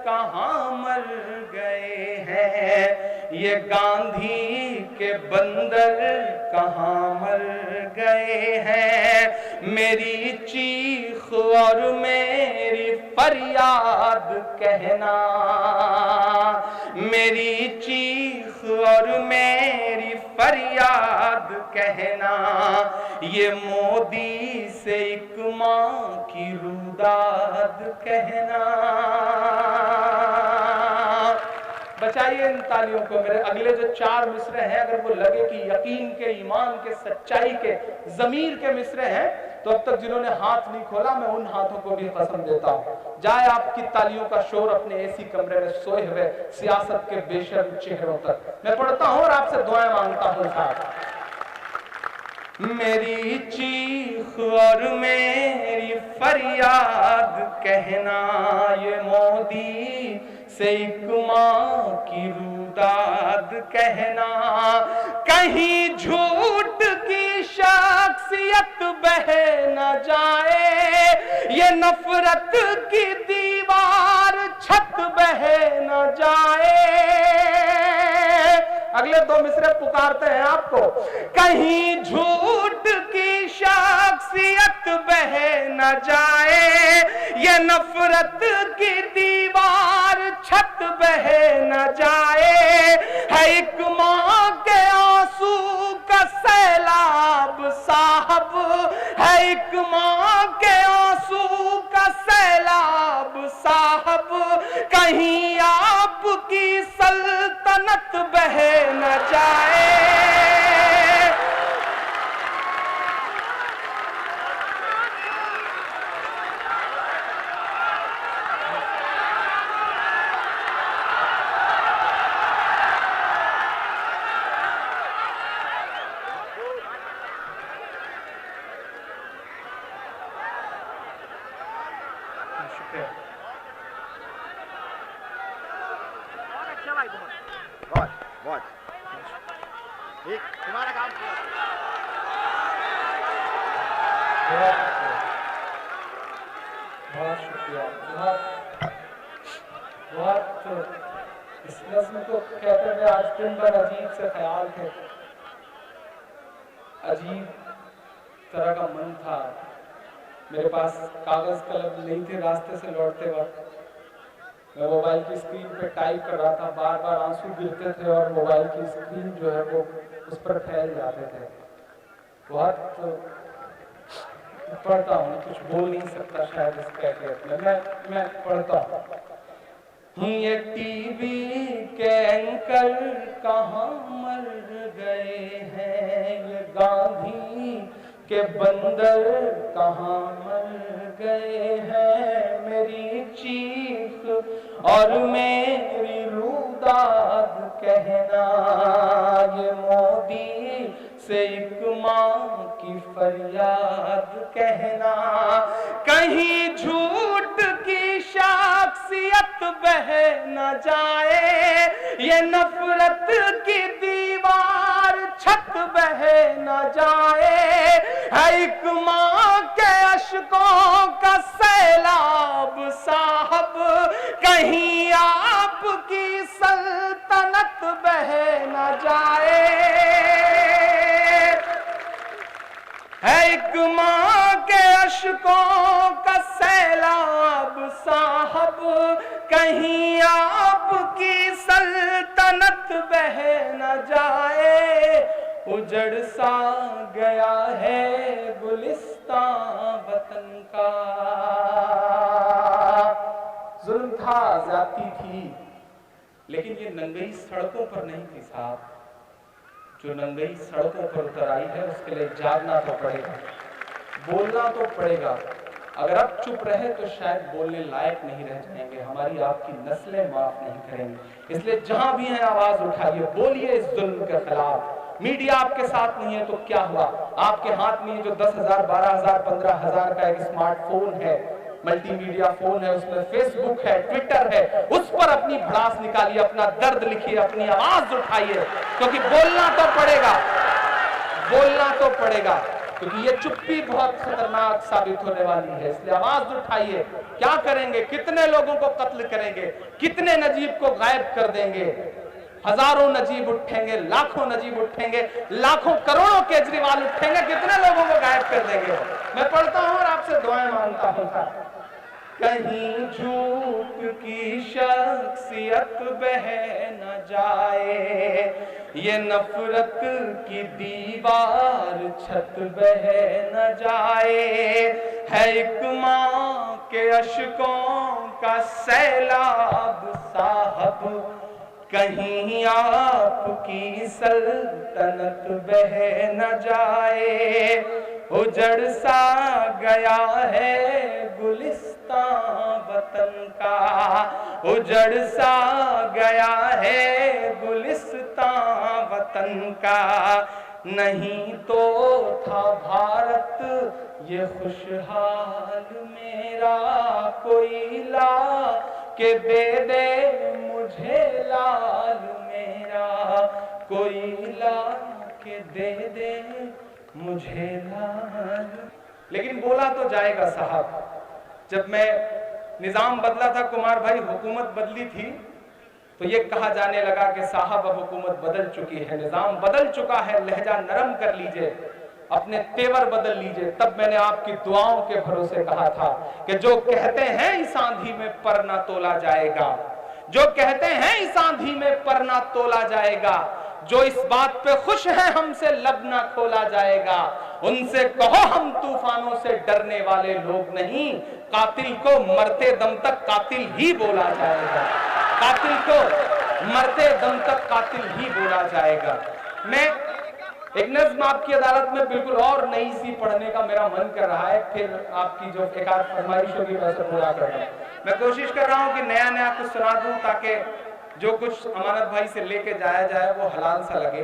कहां मर गए हैं, ये गांधी के बंदर कहां मर गए हैं। मेरी चीख और मेरी फरियाद कहना, मेरी चीख और मेरी फरियाद कहना, ये मोदी से एक माँ की रुदाद कहना। बचाइए इन तालियों को। मेरे अगले जो 4 मिसरे हैं अगर वो लगे कि यकीन के, ईमान के, सच्चाई के, जमीर के मिसरे हैं तो अब तक जिन्होंने हाथ नहीं खोला मैं उन हाथों को भी कसम देता हूं। जाए आपकी तालियों का शोर अपने एसी कमरे में सोए हुए सियासत के बेशर्म चेहरों तक। मैं पढ़ता हूं और आपसे दुआएं मांगता हूं साहब। मेरी चीख और मेरी फरियाद कहना, ये मोदी से एक माँ की रुदाद कहना। कहीं झूठ की शख्सियत बह न जाए, ये नफरत की दीवार छत बह न जाए। अगले 2 मिसरे पुकारते हैं आपको। कहीं झूठ की शख्सियत बह न जाए, ये नफरत की दीवार छत बह न जाए। है एक माँ के आंसू का सैलाब साहब, है एक माँ के आंसू का सैलाब साहब। कहीं आपकी सल्तनत बह न जाए। बहुत ठीक, तुम्हारा काम बहुत शुक्रिया। बहुत इस नज़्म को कहते हुए आज दिन भर अजीब से ख्याल थे। अजीब तरह का मन था। मेरे पास कागज कलम नहीं थे। रास्ते से लौटते वक्त मैं मोबाइल की स्क्रीन पे टाइप कर रहा था, बार बार आंसू गिरते थे और मोबाइल की स्क्रीन जो है वो उस पर फैल जाते थे। बहुत पढ़ता हूँ, कुछ बोल नहीं सकता शायद इस कैफियत में। मैं पढ़ता हूँ। ये टीवी के एंकर कहाँ मर गए हैं, ये गांधी के बंदर कहाँ मर गए हैं। मेरी चीख और मेरी रुदाद कहना, ये मोदी से एक माँ की फरियाद कहना। कहीं झूठ की शख्सियत बह न जाए, ये नफरत की दीवार छत बह न जाए। है एक माँ के अश्कों का सैलाब साहब, कहीं आपकी सल्तनत बह न जाए। है एक माँ के अश्कों का सैलाब साहब, कहीं आपकी सल्तनत बह न जाए। उजड़ सा गया है गुलिस्तां वतन का। जुल्म था, ज्यादती थी, लेकिन ये नंगई सड़कों पर नहीं थी साहब। जो नंगई सड़कों पर उतर आई है उसके लिए जागना तो पड़ेगा, बोलना तो पड़ेगा। अगर अब चुप रहे तो शायद बोलने लायक नहीं रह जाएंगे, हमारी आपकी नस्लें माफ नहीं करेंगी। इसलिए जहां भी है आवाज उठाइए, बोलिए इस जुल्म के खिलाफ। मीडिया आपके साथ नहीं है तो क्या हुआ, आपके हाथ में जो 10,000, 12,000, 15,000 का एक स्मार्टफोन है, मल्टीमीडिया फोन है, उसमें फेसबुक है, ट्विटर है, उस पर अपनी भड़ास निकालिए, अपना दर्द लिखिए, अपनी आवाज उठाइए, क्योंकि बोलना तो पड़ेगा, बोलना तो पड़ेगा, क्योंकि ये चुप्पी बहुत खतरनाक साबित होने वाली है। इसलिए आवाज उठाइए। क्या करेंगे, कितने लोगों को कत्ल करेंगे, कितने नजीब को गायब कर देंगे। हजारों नजीब उठेंगे, लाखों नजीब उठेंगे, लाखों करोड़ों केजरीवाल उठेंगे, कितने लोगों को गायब कर देंगे। मैं पढ़ता हूं और आपसे दुआएं मांगता हूं। कहीं झूठ की शख्सियत बह न जाए, ये नफरत की दीवार छत बह न जाए। है एक माँ के अश्कों का सैलाब साहब, कहीं आपकी सल्तनत बह न जाए। उजड़ सा गया है गुलिस्तां वतन का, उजड़ सा गया है गुलिस्तां वतन का। नहीं तो था भारत ये खुशहाल मेरा, कोई ला के दे दे मुझे लाल मेरा, कोई ला के दे दे मुझे लाल। लेकिन बोला तो जाएगा साहब। जब मैं निजाम बदला था कुमार भाई, हुकूमत बदली थी, तो ये कहा जाने लगा कि साहब अब हुकूमत बदल चुकी है, निजाम बदल चुका है, लहजा नरम कर लीजिए, अपने तेवर बदल लीजिए। तब मैंने आपकी दुआओं के भरोसे कहा था कि जो कहते हैं इस आंधी में पर ना तोला जाएगा, जो कहते हैं इस आंधी में पर ना तोला जाएगा, जो इस बात पे खुश है हमसे लब ना खोला जाएगा, उनसे कहो हम तूफानों से डरने वाले लोग नहीं, कातिल को मरते दम तक कातिल ही बोला जाएगा, कातिल को मरते दम तक कातिल ही बोला जाएगा। मैं एक नज्म आपकी अदालत में बिल्कुल और नई सी पढ़ने का मेरा मन कर रहा है, फिर आपकी जो एक आध फरमाइश होगी मैं उसे पूरा कर दूं। मैं कोशिश कर रहा हूं कि नया नया कुछ सुना दूं, ताकि जो कुछ अमानत भाई से लेके जाया जाए वो हलाल सा लगे,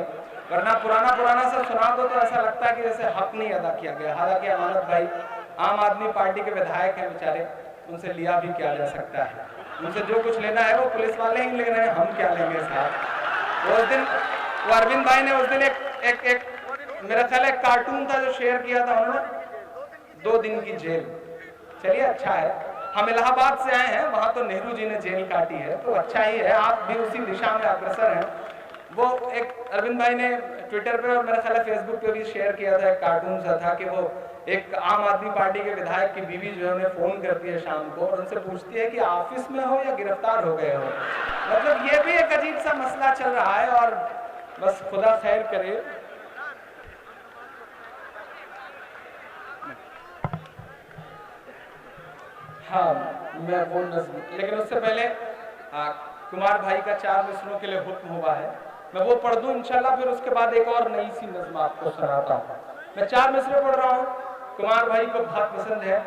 वरना पुराना सा सुना दो तो ऐसा लगता है कि जैसे हक नहीं अदा किया गया। हालांकि अमानत भाई आम आदमी पार्टी के विधायक हैं बेचारे, उनसे लिया भी क्या जा सकता है, उनसे जो कुछ लेना है वो पुलिस वाले ही ले रहे हैं, हम क्या लेंगे साहब। उस दिन वो अरविंद भाई ने उस दिन एक मेरा ख्याल है कार्टून था जो शेयर किया था उन्होंने, 2 दिन की जेल। चलिए अच्छा है, हम इलाहाबाद से आए हैं, वहां तो नेहरू जी ने जेल काटी है, तो अच्छा ही है, आप भी उसी दिशा में अग्रसर हैं। वो एक अरविंद भाई ने ट्विटर पे और मेरा ख्याल है फेसबुक पे भी शेयर किया था, एक कार्टून सा था कि वो एक आम आदमी पार्टी के विधायक की बीवी जो है उन्हें फोन करती है शाम को और उनसे पूछती है कि ऑफिस में हो या गिरफ्तार हो गए हो। मतलब ये भी एक अजीब सा मसला चल रहा है और बस खुदा खैर करे। हाँ मैं वो नज्म, लेकिन उससे पहले कुमार भाई का 4 मिसरों के लिए हुक्म हुआ है, मैं वो पढ़ दूं इंशाल्लाह, फिर उसके बाद एक और नई सी नज्म आपको सुनाता हूँ। मैं 4 मिसरे पढ़ रहा हूँ, कुमार भाई को बहुत पसंद है।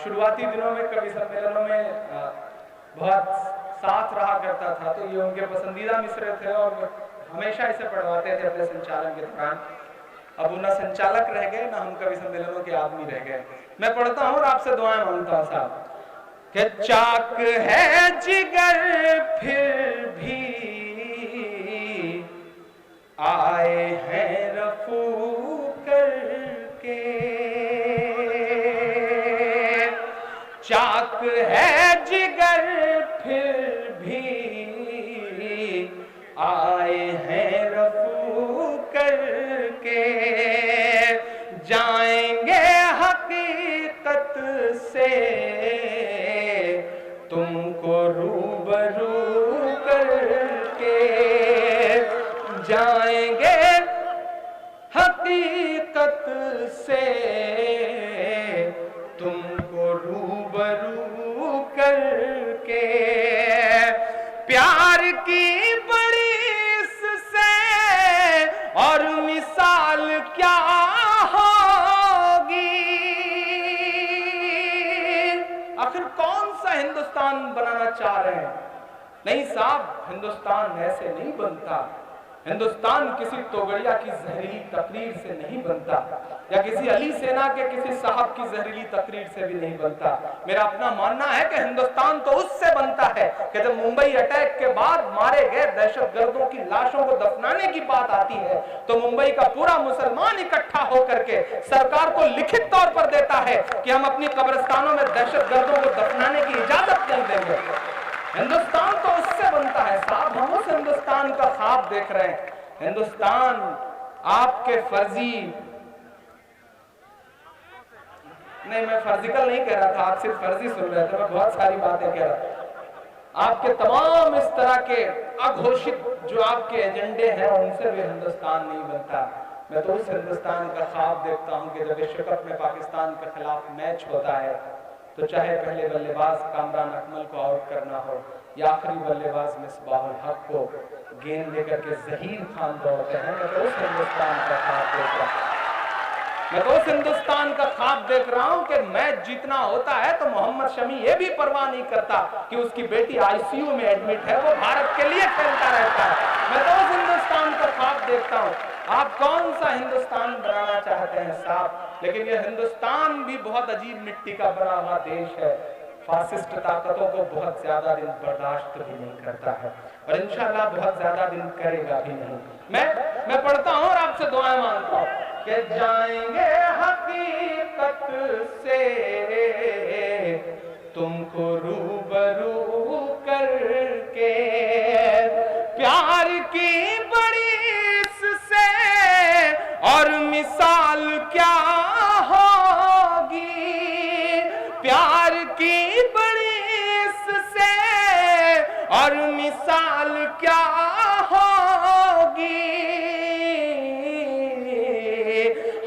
शुरुआती दिनों में कवि सम्मेलनों में बहुत साथ रहा करता था, तो ये उनके पसंदीदा मिसरे थे और हमेशा इसे पढ़वाते थे अपने संचालन के दौरान। अब वो ना संचालक रह गए ना हम कवि सम्मेलनों के आदमी रह गए। मैं पढ़ता हूँ और आपसे दुआएं मांगता हूँ साहब। कि चाक है जिगर फिर भी आए हैं रफू करके, चाक है जिगर फिर भी आए हैं रफू करके, जाएंगे हकीकत से तुमको रूबरू करके, जाएंगे हकीकत से तुमको रूबरू करके, प्यार की बड़ी इससे और मिसाल क्या होगी। आखिर कौन सा हिंदुस्तान बनाना चाह रहे हैं? नहीं साहब, हिंदुस्तान ऐसे नहीं बनता। हिंदुस्तान किसी तोगड़िया की जहरीली तकरीर से नहीं बनता, या किसी अली सेना के किसी साहब की जहरीली तकरीर से भी नहीं बनता। मेरा अपना मानना है कि हिंदुस्तान तो उससे बनता है कि जब मुंबई अटैक के बाद मारे गए दहशतगर्दों की लाशों को दफनाने की बात आती है तो मुंबई का पूरा मुसलमान इकट्ठा होकर के सरकार को लिखित तौर पर देता है कि हम अपनी कब्रिस्तानों में दहशतगर्दों को दफनाने की इजाजत नहीं देंगे। हिंदुस्तान तो उससे बनता है साहब, हम उस हिंदुस्तान का ख्वाब देख रहे हैं। हिंदुस्तान आपके फर्जी, नहीं मैं फर्जिकल नहीं कह रहा था, आप सिर्फ फर्जी सुन रहे थे, मैं बहुत सारी बातें कह रहा था। आपके तमाम इस तरह के अघोषित जो आपके एजेंडे हैं उनसे भी हिंदुस्तान नहीं बनता। मैं तो उस हिंदुस्तान का ख्वाब देखता हूं कि जब विश्व कप में पाकिस्तान के खिलाफ मैच होता है तो चाहे पहले बल्लेबाज कामरान अकमल को आउट करना हो या आखिरी बल्लेबाज मिसबाहुल हक को गेंद लेकर के जहीर खान दौड़ते हैं, मैं तो उस हिंदुस्तान का ख्वाब देख रहा हूं। मैं तो उस हिंदुस्तान का ख्वाब देख रहा हूं कि मैच जीतना होता है तो मोहम्मद शमी ये भी परवाह नहीं करता कि उसकी बेटी आईसीयू में एडमिट है, वो भारत के लिए खेलता रहता है। मैं तो उस हिंदुस्तान का ख्वाब देखता हूं। आप कौन सा हिंदुस्तान बनाना चाहते हैं साहब? लेकिन ये हिंदुस्तान भी बहुत अजीब मिट्टी का बना हुआ देश है, फासिस्ट ताकतों को बहुत ज्यादा दिन बर्दाश्त भी नहीं करता है और इंशाल्लाह बहुत ज्यादा दिन करेगा भी नहीं। मैं पढ़ता हूं और आपसे दुआएं मांगता हूं कि जाएंगे हकीकत से तुमको रूबरू करके, प्यार की बड़ी इससे और मिसाल क्या होगी, प्यार की बड़ी इससे और मिसाल क्या होगी।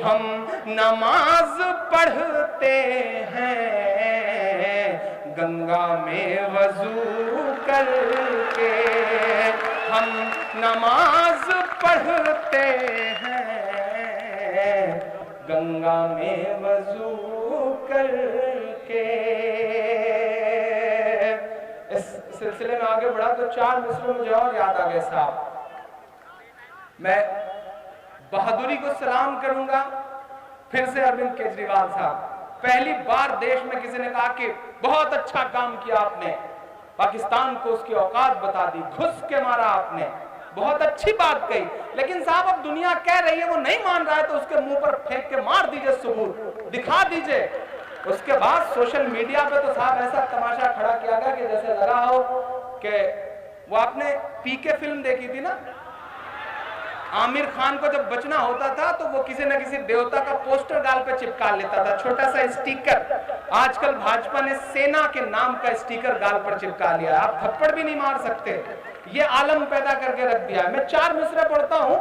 हम नमाज पढ़ते हैं गंगा में वजू करके, हम नमाज पढ़ते हैं गंगा में वजू करके। इस सिलसिले में आगे बढ़ा तो 4 मिसरों मुझे और याद आ गए साहब। मैं बहादुरी को सलाम करूंगा फिर से अरविंद केजरीवाल साहब। पहली बार देश में किसी ने कहा कि बहुत अच्छा काम किया आपने, पाकिस्तान को उसकी औकात बता दी, घुस के मारा आपने, बहुत अच्छी बात कही। लेकिन साहब अब दुनिया कह रही है वो नहीं मान रहा है तो उसके मुंह पर फेंक के मार दीजिए, सबूत दिखा दीजिए। उसके बाद सोशल मीडिया पे तो साहब ऐसा तमाशा खड़ा किया गया कि जैसे लगा हो कि वो आपने पीके फिल्म देखी थी ना, आमिर खान को जब बचना होता था तो वो किसी न किसी देवता का पोस्टर गाल पे चिपका लेता था, छोटा सा स्टिकर। आजकल भाजपा ने सेना के नाम का स्टिकर गाल पर चिपका लिया। आप थप्पड़ भी नहीं मार सकते, ये आलम पैदा करके रख दिया। मैं 4 मिसरे पढ़ता हूं,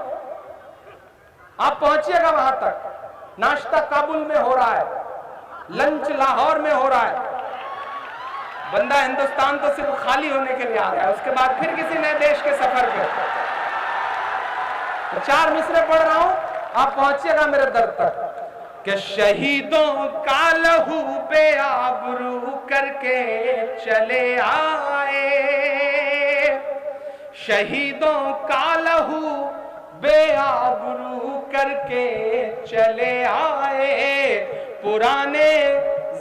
आप पहुंचिएगा वहां तक। नाश्ता काबुल में हो रहा है, लंच लाहौर में हो रहा है। बंदा हिंदुस्तान तो सिर्फ खाली होने के लिए आ रहा है, उसके बाद फिर किसी नए देश के सफर पे। तो 4 मिसरे पढ़ रहा हूं, आप पहुंचिएगा मेरे दर तक। कि शहीदों का लहू बेआबरू करके चले आए, शहीदों का लहू बेआबरू करके चले आए। पुराने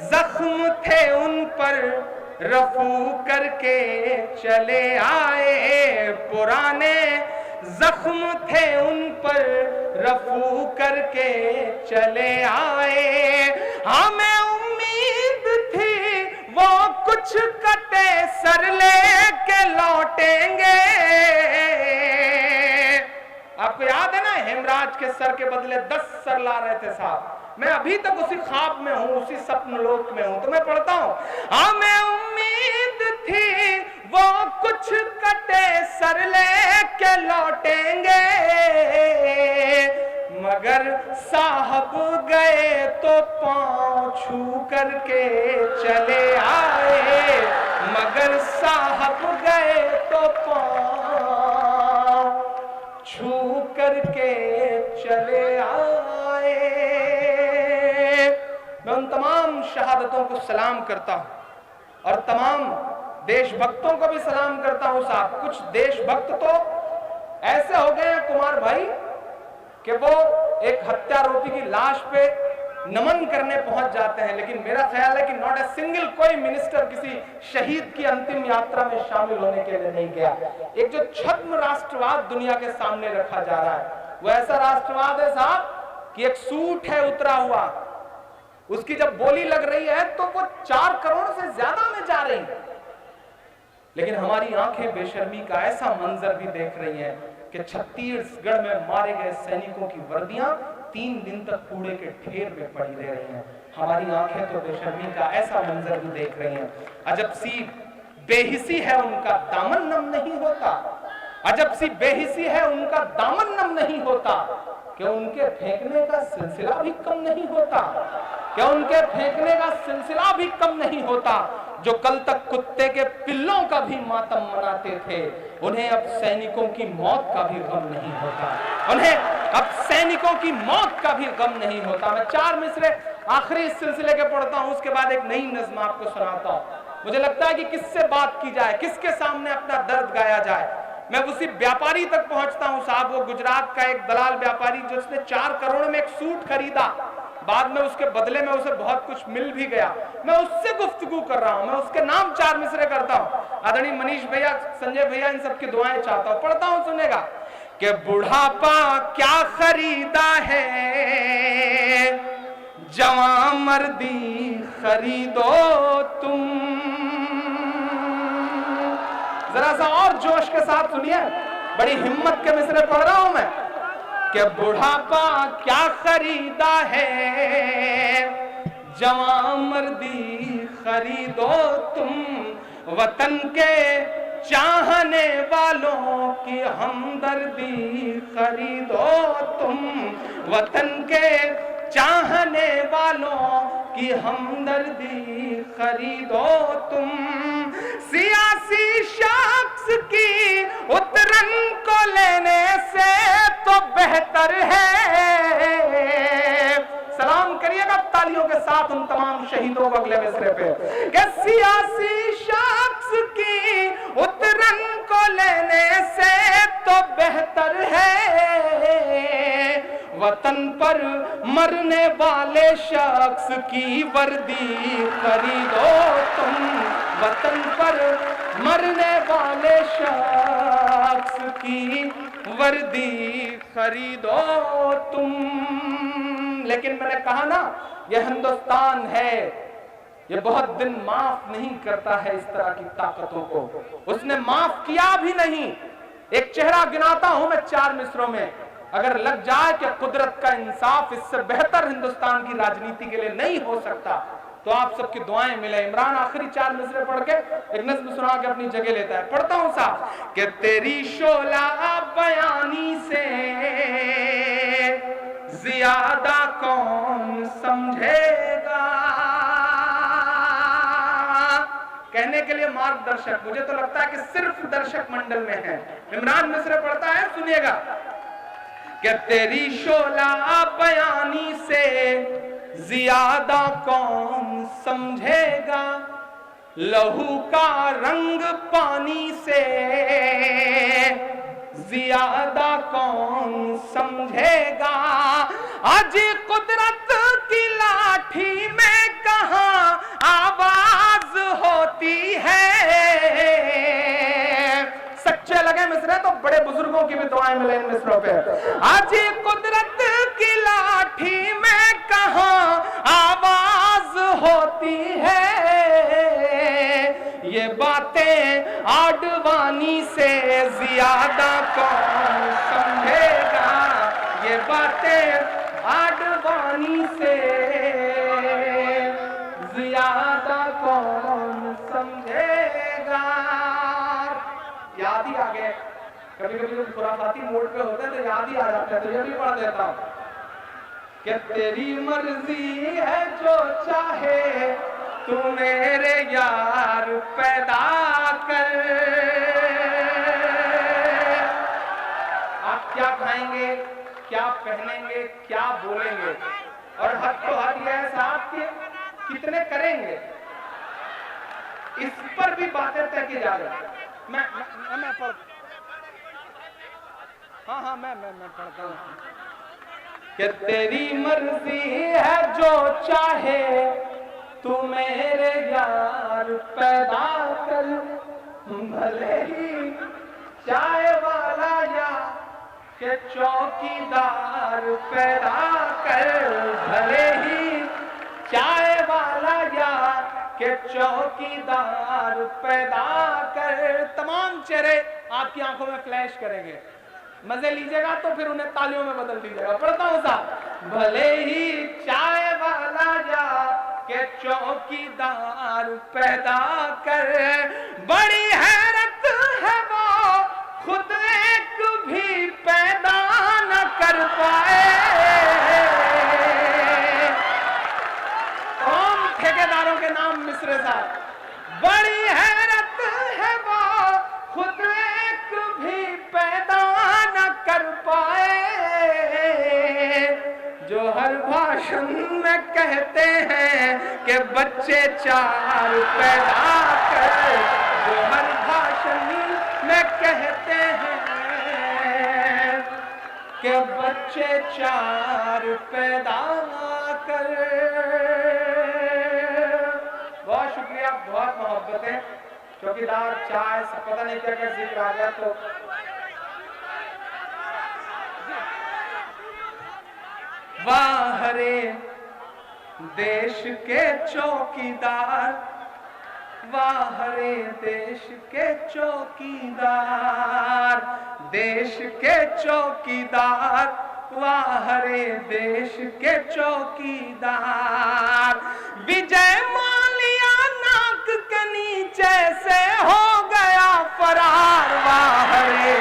जख्म थे उन पर रफू करके चले आए, पुराने जख्म थे उन पर रफू करके चले आए। हमें उम्मीद थी वो कुछ कटे सर लेके लौटेंगे। आपको याद है ना, हेमराज के सर के बदले 10 सर ला रहे थे साहब। मैं अभी तक उसी ख्वाब में हूं, उसी स्वप्न लोक में हूं। तो मैं पढ़ता हूं, हमें उम्मीद थी वो कुछ कटे सर लेके लौटेंगे, मगर साहब गए तो पांव छू करके चले आए, मगर साहब गए तो पांव छू करके चले आए। मैं उन तमाम शहादतों को सलाम करता हूं और तमाम देशभक्तों को भी सलाम करता हूं साहब। कुछ देशभक्त तो ऐसे हो गए हैं कुमार भाई कि वो एक हत्यारोपी की लाश पे नमन करने पहुंच जाते हैं, लेकिन मेरा ख्याल है कि नॉट ए सिंगल कोई मिनिस्टर किसी शहीद की अंतिम यात्रा में शामिल होने के लिए नहीं गया। एक जो छद्म राष्ट्रवाद दुनिया के सामने रखा जा रहा है, वो ऐसा राष्ट्रवाद है साहब कि एक सूट है उतरा हुआ, उसकी जब बोली लग रही है तो वो 4 करोड़ से ज्यादा में जा रही है, लेकिन हमारी आंखें बेशर्मी का ऐसा मंजर भी देख रही हैं कि छत्तीसगढ़ में मारे गए सैनिकों की वर्दियां 3 दिन तक कूड़े के ढेर में पड़ी रह रही हैं। हमारी आंखें तो बेशर्मी का ऐसा मंजर भी देख रही हैं। अजब सी बेहिसी है उनका दामन नम नहीं होता, अजब सी बेहिसी है उनका दामन नम नहीं होता, कि उनके फेंकने का सिलसिला भी कम नहीं होता, क्या उनके फेंकने का सिलसिला भी कम नहीं होता। जो कल तक कुत्ते के पिल्लों का भी मातम मनाते थे, उन्हें अब सैनिकों की मौत का भी गम नहीं होता, उन्हें अब सैनिकों की मौत का भी गम नहीं होता। मैं 4 मिसरे आखिरी इस सिलसिले के पढ़ता हूं, उसके बाद एक नई नज़्म आपको सुनाता हूं। मुझे लगता है कि किससे बात की जाए, किसके सामने अपना दर्द गाया जाए। मैं उसी व्यापारी तक पहुंचता हूं साहब, वो गुजरात का एक दलाल व्यापारी जिसने 4 करोड़ में एक सूट खरीदा, बाद में उसके बदले में उसे बहुत कुछ मिल भी गया। मैं उससे गुफ्तगू कर रहा हूं, मैं उसके नाम 4 मिसरे करता हूं। आदरणीय मनीष भैया, संजय भैया, इन सबकी दुआएं चाहता हूं। पढ़ता हूं, सुनेगा। कि बुढ़ापा क्या खरीदा है, जवां मर्दी खरीदो तुम। जरा सा और जोश के साथ सुनिए, बड़ी हिम्मत के मिसरे पढ़ रहा हूं मैं। कि बुढ़ापा क्या खरीदा है, जवां मर्दी खरीदो तुम। वतन के चाहने वालों की हमदर्दी खरीदो तुम, वतन के चाहने वालों की हमदर्दी खरीदो तुम। सियासी शख्स की उतरन को लेने से तो बेहतर है। सलाम करिएगा तालियों के साथ उन तमाम शहीदों को अगले मिसरे पे। कि सियासी शख्स की उतरन को लेने से तो बेहतर है, वतन पर मरने वाले शख्स की वर्दी खरीदो तुम। वतन पर मरने वाले शख्स की वर्दी खरीदो तुम। लेकिन मैंने कहा ना, यह हिंदुस्तान है, ये बहुत दिन माफ नहीं करता है इस तरह की ताकतों को। उसने माफ किया भी नहीं। एक चेहरा गिनाता हूं मैं 4 मिसरों में। अगर लग जाए कि कुदरत का इंसाफ इससे बेहतर हिंदुस्तान की राजनीति के लिए नहीं हो सकता, तो आप सबकी दुआएं मिले। इमरान आखिरी 4 मिसरे पढ़ के एक नज़्म सुना के अपनी जगह लेता है। पढ़ता हूं साहब कि तेरी शोला बयानी से ज्यादा कौन समझेगा। कहने के लिए मार्गदर्शक, मुझे तो लगता है कि सिर्फ दर्शक मंडल में है। इमरान मिसरे पढ़ता है, सुनिएगा कि तेरी शोला बयानी से ज्यादा कौन समझेगा, लहू का रंग पानी से ज्यादा कौन समझेगा। आज कुदरत की लाठी में कहां आवाज होती है। सच्चे लगे मिसरे तो बड़े बुजुर्गों की भी दुआएं मिले इन मिसरों पे। आज कुदरत की लाठी में कहां आवाज होती है। ये बातें आडवाणी से ज्यादा कौन समझेगा। ये बातें आडवाणी से ज्यादा कौन समझेगा। याद ही आ गए, कभी कभी लोग खुराफाती मोड पे होते हैं तो याद ही आ जाता है, तो ये भी पढ़ देता हूं कि तेरी मर्जी है जो चाहे तू मेरे यार पैदा कर। आप क्या खाएंगे, क्या पहनेंगे, क्या बोलेंगे, और हद तो हद यह है साहब कि कितने करेंगे, इस पर भी बातें तय की जा रही है। मैं पढ़, हाँ मैं पढ़ता हूँ कि तेरी मर्जी है जो चाहे तू मेरे यार पैदा कर। भले ही चाय वाला या के चौकीदार पैदा कर। भले ही चाय वाला या के चौकीदार पैदा कर। तमाम चेहरे आपकी आंखों में फ्लैश करेंगे, मजे लीजिएगा तो फिर उन्हें तालियों में बदल दीजिएगा। पढ़ता हूं साहब, भले ही चाय वाला या के चौकीदार पैदा कर। बड़ी हैरत है वो खुद एक भी पैदा न कर पाए। कौन ठेकेदारों के नाम मिसरे साहब। बड़ी हैरत है वो खुद एक भी पैदा न कर पाए, जो हर भाषण में कहते हैं कि बच्चे 4 पैदा कर। जो हर भाषण में कहते हैं कि बच्चे 4 पैदा कर। बहुत शुक्रिया, बहुत मोहब्बतें। चौकीदार, चाय, सब पता नहीं क्या क्या जिक्र आ गया। तो वाह रे देश के चौकीदार, वाह रे देश के चौकीदार, देश के चौकीदार, वाह रे देश के चौकीदार। विजय माल्या नाक के नीचे से हो गया फरार। वाह रे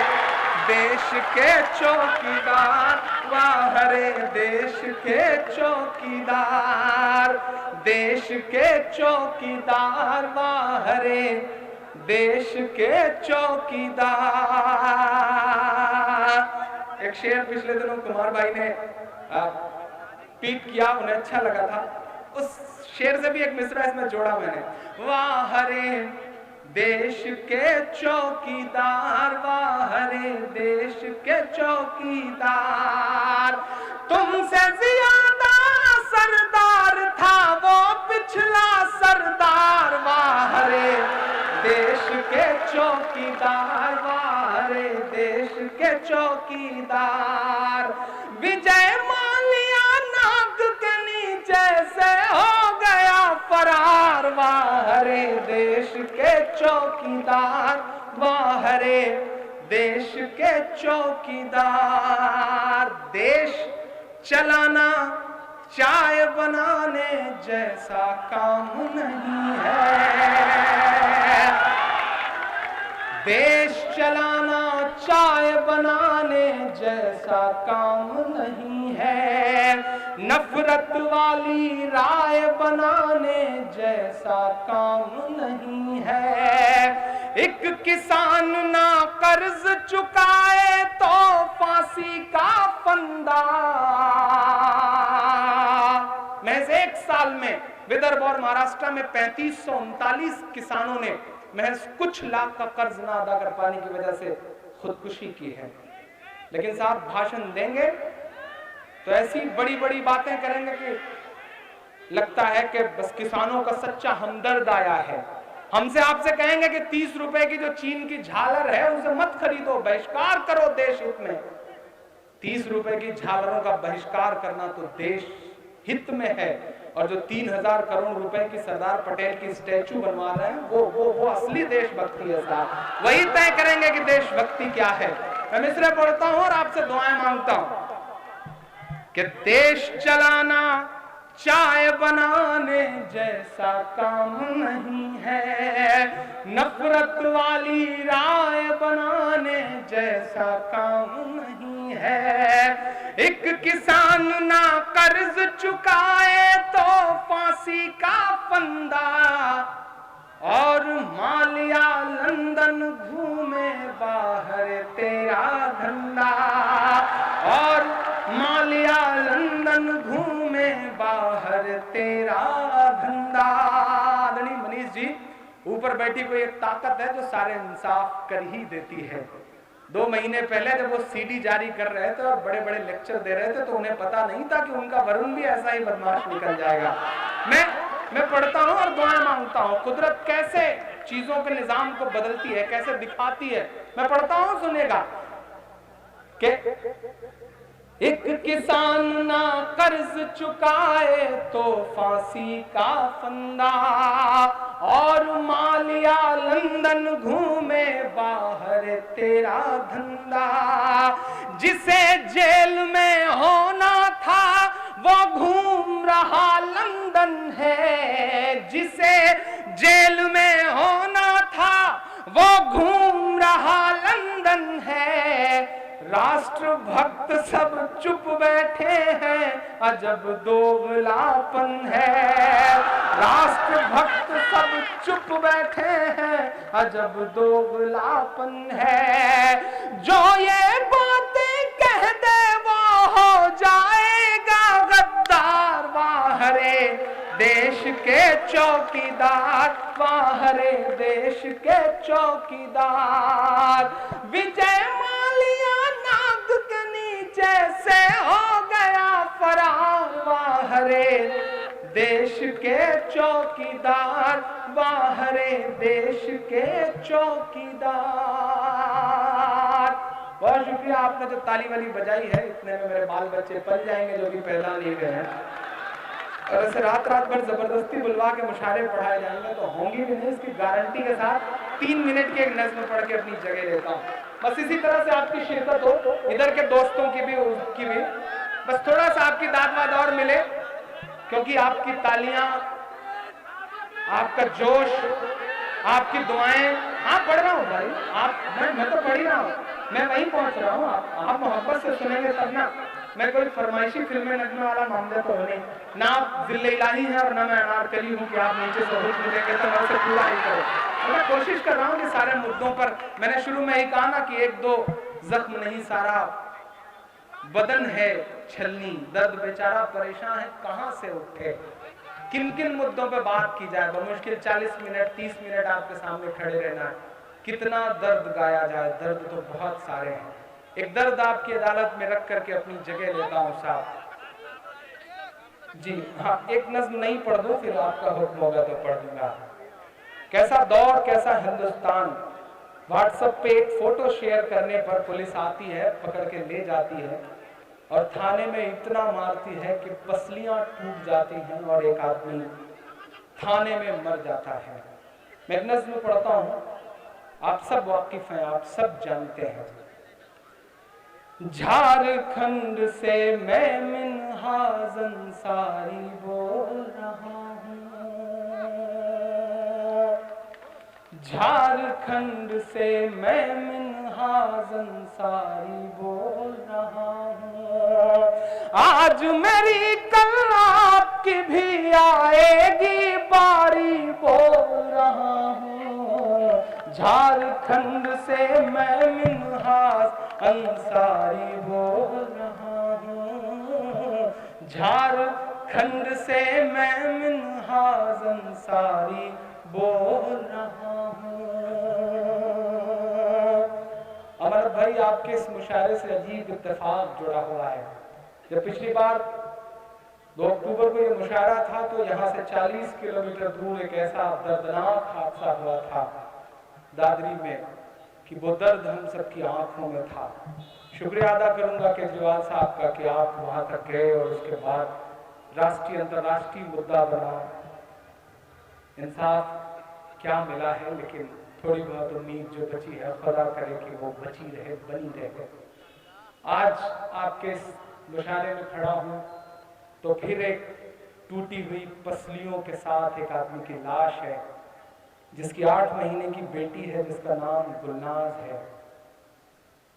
देश के चौकीदार, वाह रे देश के चौकीदार, देश के चौकीदार, वाह रे देश के चौकीदार। एक शेर पिछले दिनों कुमार भाई ने ट्वीट किया, उन्हें अच्छा लगा था, उस शेर से भी एक मिसरा इसमें जोड़ा मैंने। वाह रे देश के चौकीदार, वाह रे देश के चौकीदार। तुमसे ज्यादा सरदार था वो पिछला सरदार। वाह रे देश के चौकीदार, वाह रे देश के चौकीदार। विजय माल्या नाक के नीचे से हो गया फरार। वाह रे देश के चौकीदार, वाह रे देश के चौकीदार। देश चलाना चाय बनाने जैसा काम नहीं है। देश चलाना चाय बनाने जैसा काम नहीं है। नफरत वाली राय बनाने जैसा काम नहीं है। एक किसान ना कर्ज चुकाए तो फांसी का फंदा। महज एक साल में विदर्भ और महाराष्ट्र में 3539 किसानों ने महज कुछ लाख का कर्ज ना अदा कर पाने की वजह से खुदकुशी की है। लेकिन साहब भाषण देंगे तो ऐसी बड़ी बड़ी बातें करेंगे कि लगता है कि बस किसानों का सच्चा हमदर्द आया है। हमसे आपसे कहेंगे कि 30 रुपए की जो चीन की झालर है उसे मत खरीदो, बहिष्कार करो देश हित में। 30 रुपए की झालरों का बहिष्कार करना तो देश हित में है। और जो 3000 करोड़ रुपए की सरदार पटेल की स्टैचू बनवा रहे हैं वो असली देशभक्ति है साहब। वही तय करेंगे कि देशभक्ति क्या है। मैं मिसरे पढ़ता हूं और आपसे दुआएं मांगता हूं कि देश चलाना चाय बनाने जैसा काम नहीं है। नफरत वाली राय बनाने जैसा काम नहीं है। एक किसान ना कर्ज चुकाए तो फांसी का फंदा। और मालिया लंदन घूमे बाहर तेरा धंधा। और मालिया लंदन घूमे बाहर तेरा धंधा। आदरणीय मनीष जी, ऊपर बैठी कोई एक ताकत है जो सारे इंसाफ कर ही देती है। 2 महीने पहले जब वो सीडी जारी कर रहे थे और बड़े बड़े लेक्चर दे रहे थे तो उन्हें पता नहीं था कि उनका वरुण भी ऐसा ही बदमाश निकल जाएगा। मैं पढ़ता हूं और दुआएं मांगता हूं। कुदरत कैसे चीजों के निजाम को बदलती है, कैसे दिखाती है। मैं पढ़ता हूं, सुनिएगा कि एक किसान ना कर्ज चुकाए तो फांसी का फंदा। और मालिया लंदन घूमे बाहर तेरा धंधा। जिसे जेल में होना था वो घूम रहा लंदन है। जिसे जेल में होना था वो घूम रहा लंदन है। राष्ट्रभक्त सब चुप बैठे हैं, अजब दोगलापन है। राष्ट्रभक्त सब चुप बैठे हैं, अजब दोगलापन है। जो ये बातें कह दे वो हो जाएगा गद्दार। वाहरे देश के चौकीदार, वाहरे देश के चौकीदार। विजय माल्या नाग के नीचे से हो गया फरार। वाहरे देश के चौकीदार, वाहरे देश के चौकीदार। बहुत शुक्रिया, आपने जो ताली वाली बजाई है इतने में मेरे बाल बच्चे पल जाएंगे जो भी पहला लिए गए हैं। और ऐसे रात भर जबरदस्ती बुलवा के मुशायरे पढ़ाए जाएंगे तो होंगी भी नहीं, इसकी गारंटी के साथ 3 मिनट की एक नज़्म पढ़ के अपनी जगह लेता हूँ। बस इसी तरह से आपकी शिरकत हो, इधर के दोस्तों की भी उसकी भी, बस थोड़ा सा आपकी दाद और मिले, क्योंकि आपकी तालियां, आपका जोश, आपकी दुआएं। हाँ पढ़ रहा हूँ भाई, मैं तो पढ़ ही रहा हूँ, मैं वहीं पहुंच रहा हूँ। आप मोहब्बत से सुनेंगे तब ना। मैं कोई फरमाइशी फिल्में नगमे वाला मामला तो नहीं ना। आप जिले इलाही हैं और ना मैं अनारकली हूँ कि आप नीचे से हुक्म मिलेंगे तो मैं उसे पूरा ही करो। मैं कोशिश कर रहा हूँ कि सारे मुद्दों पर, मैंने शुरू में ही कहा ना कि 1-2 जख्म नहीं, सारा बदन है छलनी। दर्द बेचारा परेशान है कहां से उठे। किन किन मुद्दों पर बात की जाए, बमुश्किल 40 मिनट 30 मिनट आपके सामने खड़े रहना है। कितना दर्द गाया जाए, दर्द तो बहुत सारे हैं। एक दर्द आपकी अदालत में रख करके अपनी जगह लेता हूं साहब जी। हाँ, एक नज्म नहीं पढ़ दूं, फिर आपका हुक्म होगा तो पढ़ दूंगा। कैसा दौर, कैसा हिंदुस्तान। व्हाट्सएप पे एक फोटो शेयर करने पर पुलिस आती है, पकड़ के ले जाती है और थाने में इतना मारती है कि पसलियां टूट जाती हैं और एक आदमी थाने में मर जाता है। मैं एक नज्म पढ़ता हूं, आप सब वाकिफ हैं, आप सब जानते हैं। झारखंड से मैं मिन्हाज अंसारी बोल रहा हूँ, झारखंड से मैं मिन्हाज अंसारी बोल रहा हूँ। आज मेरी कल आपकी भी आएगी बारी बोल रहा हूँ। झारखंड से मैं मिन्हाज अंसारी बोल रहा हूँ, झारखंड से मैं मिन्हाज अंसारी बोल रहा हूँ। अमर भाई, आपके इस मुशायरे से अजीब इत्तेफाक जुड़ा हुआ है। जब पिछली बार 2 अक्टूबर को ये मुशायरा था तो यहाँ से 40 किलोमीटर दूर एक ऐसा दर्दनाक हादसा हुआ था दादरी में कि वो दर्द हम सबकी आंखों में था। शुक्रिया अदा करूंगा केजरीवाल साहब का कि आप वहां तक गए और उसके बाद राष्ट्रीय अंतर्राष्ट्रीय मुद्दा बना। इंसाफ क्या मिला है, लेकिन थोड़ी बहुत उम्मीद जो बची है खुदा करे कि वो बची रहे, बनी रहे। आज आपके इस मुशायरे में खड़ा हूं तो फिर एक टूटी हुई पसलियों के साथ एक आदमी की लाश है जिसकी 8 महीने की बेटी है जिसका नाम गुलनाज है।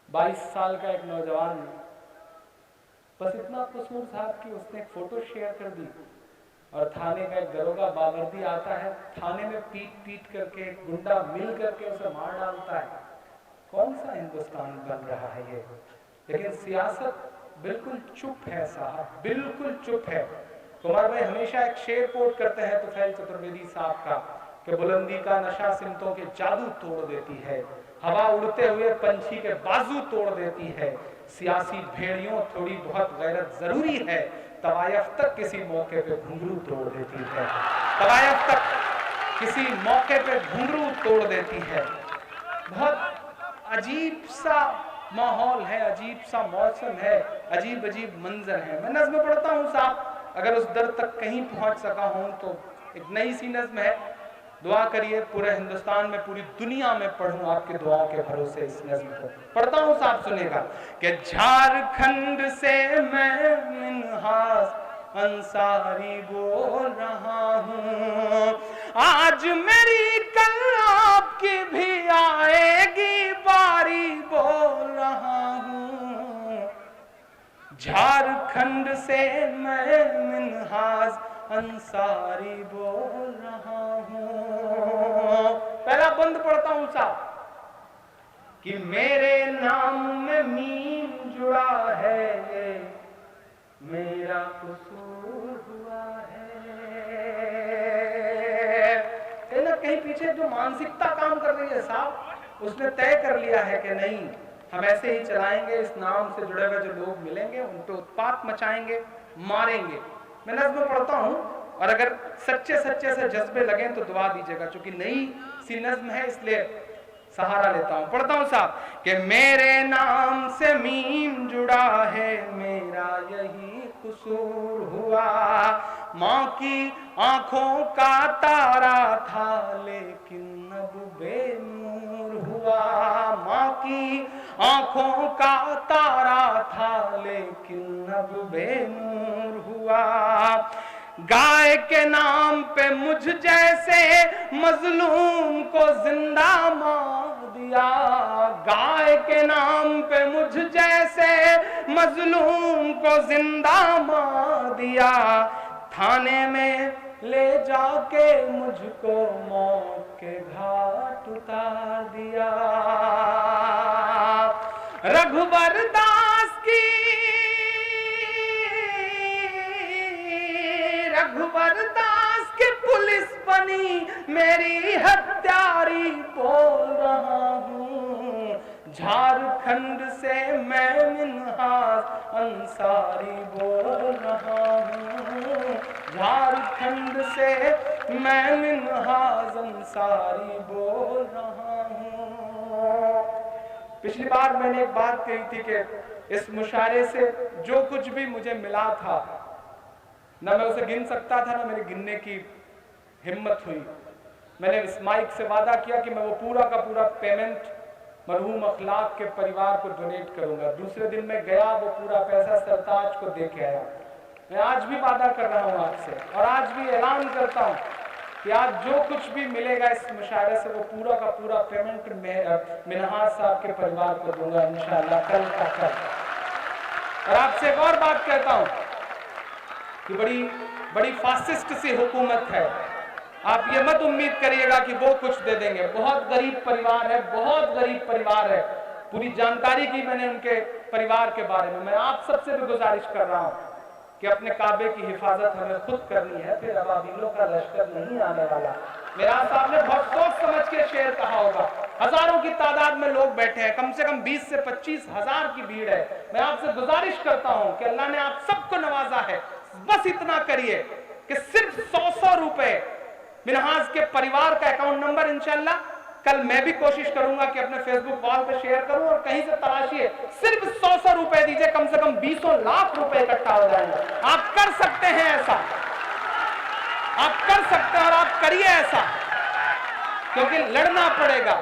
22 साल का एक नौजवान, बस इतना कसूर साहब कि उसने एक फोटो शेयर कर दी और थाने का एक दरोगा बावर्दी आता है, थाने में पीट करके एक गुंडा मिल करके उसे मार डालता है। कौन सा हिंदुस्तान बन रहा है ये? लेकिन सियासत बिल्कुल चुप है साहब, बिल्कुल चुप है। कुमार भाई हमेशा एक शेर कोट करते हैं तुफैल चतुर्वेदी साहब का कि बुलंदी का नशा सिमतों के जादू तोड़ देती है, हवा उड़ते हुए पंछी के बाजू तोड़ देती है। सियासी भेड़ियों थोड़ी बहुत गैरत जरूरी है, तवायफ तक किसी मौके पे घुंघरू तोड़ देती है, तवायफ तक किसी मौके पे घुंघरू तोड़ देती है। बहुत अजीब सा माहौल है, अजीब सा मौसम है, अजीब अजीब मंजर है। मैं नज्म पढ़ता हूँ साहब, अगर उस दर तक कहीं पहुंच सका हूं तो एक नई सी नज्म है। दुआ करिए पूरे हिंदुस्तान में, पूरी दुनिया में पढ़ूं आपके दुआओं के भरोसे इस नज्म को। पढ़ता हूं साहब, सुनेगा कि झारखंड से मैं मिन्हाज अंसारी बोल रहा हूं, आज मेरी कल आपकी भी आएगी बारी बोल रहा हूं। झारखंड से मैं मिन्हाज अंसारी बोल रहा हूं। पहला बंद पढ़ता हूं साहब कि मेरे नाम में मीम जुड़ा है, ये मेरा कसूर हुआ है। ना कहीं पीछे जो मानसिकता काम कर रही है साहब, उसने तय कर लिया है कि नहीं, हम ऐसे ही चलाएंगे, इस नाम से जुड़े हुए जो लोग मिलेंगे उन पे उत्पात मचाएंगे, मारेंगे। मैं नज़्म पढ़ता हूं और अगर सच्चे सच्चे से जज्बे लगे तो दुआ दीजिएगा, क्योंकि नई सी नज़्म है इसलिए सहारा लेता हूं। पढ़ता हूं साहब कि मेरे नाम से मीम जुड़ा है, मेरा यही कसूर हुआ। माँ की आंखों का तारा था लेकिन अब बेनूर हुआ। माँ की आंखों का तारा था लेकिन अब बेनूर हुआ। गाय के नाम पे मुझ जैसे मजलूम को जिंदा मार दिया। गाय के नाम पे मुझ जैसे मजलूम को जिंदा मार दिया। थाने में ले जाके मुझको मौत के घाट उतार दिया। रघुवर दास की, रघुवर दास की पुलिस बनी मेरी हत्यारी बोल रहा हूँ। झारखंड से मैं मिन्हाज अंसारी बोल रहा हूँ। झारखंड से मैं मिन्हाज अंसारी बोल रहा हूँ। पिछली बार मैंने एक बात कही थी कि इस मुशायरे से जो कुछ भी मुझे मिला था, न मैं उसे गिन सकता था, न मेरे गिनने की हिम्मत हुई। मैंने इस माइक से वादा किया कि मैं वो पूरा का पूरा पेमेंट मरहूम अखलाक के परिवार को डोनेट करूंगा। दूसरे दिन मैं गया, वो पूरा पैसा सरताज को दे के आया। मैं आज भी वादा कर रहा हूं आपसे और आज भी ऐलान करता हूं कि आज जो कुछ भी मिलेगा इस मुशायरे से, वो पूरा का पूरा पेमेंट मिनहाज साहब के परिवार को दूंगा इंशाअल्लाह, कल का कल। और आपसे एक और बात कहता हूं कि बड़ी बड़ी फासिस्ट सी हुकूमत है। आप ये मत उम्मीद करिएगा कि वो कुछ दे देंगे। बहुत गरीब परिवार है, बहुत गरीब परिवार है। पूरी जानकारी की मैंने उनके परिवार के बारे में। मैं आप सबसे भी गुजारिश कर रहा हूं कि अपने काबे की हिफाजत हमें खुद करनी है, फिर अबाबिलों का लश्कर नहीं आने वाला। मेरा साहब ने बहुत सोच समझ के शेर कहा होगा। हजारों की तादाद में लोग बैठे हैं, कम से कम 20 से 25 हजार की भीड़ है। मैं आपसे गुजारिश करता हूं कि अल्लाह ने आप सबको नवाजा है, बस इतना करिए कि सिर्फ 100 रुपए मिनहाज के परिवार का अकाउंट नंबर इंशाअल्लाह कल मैं भी कोशिश करूंगा कि अपने फेसबुक वॉल पे शेयर करूं, और कहीं से तलाशिए, सिर्फ 100 रुपए दीजिए, कम से कम 20 लाख रुपए इकट्ठा हो जाएंगे। आप कर सकते हैं ऐसा, आप कर सकते हैं और आप करिए ऐसा, क्योंकि लड़ना पड़ेगा,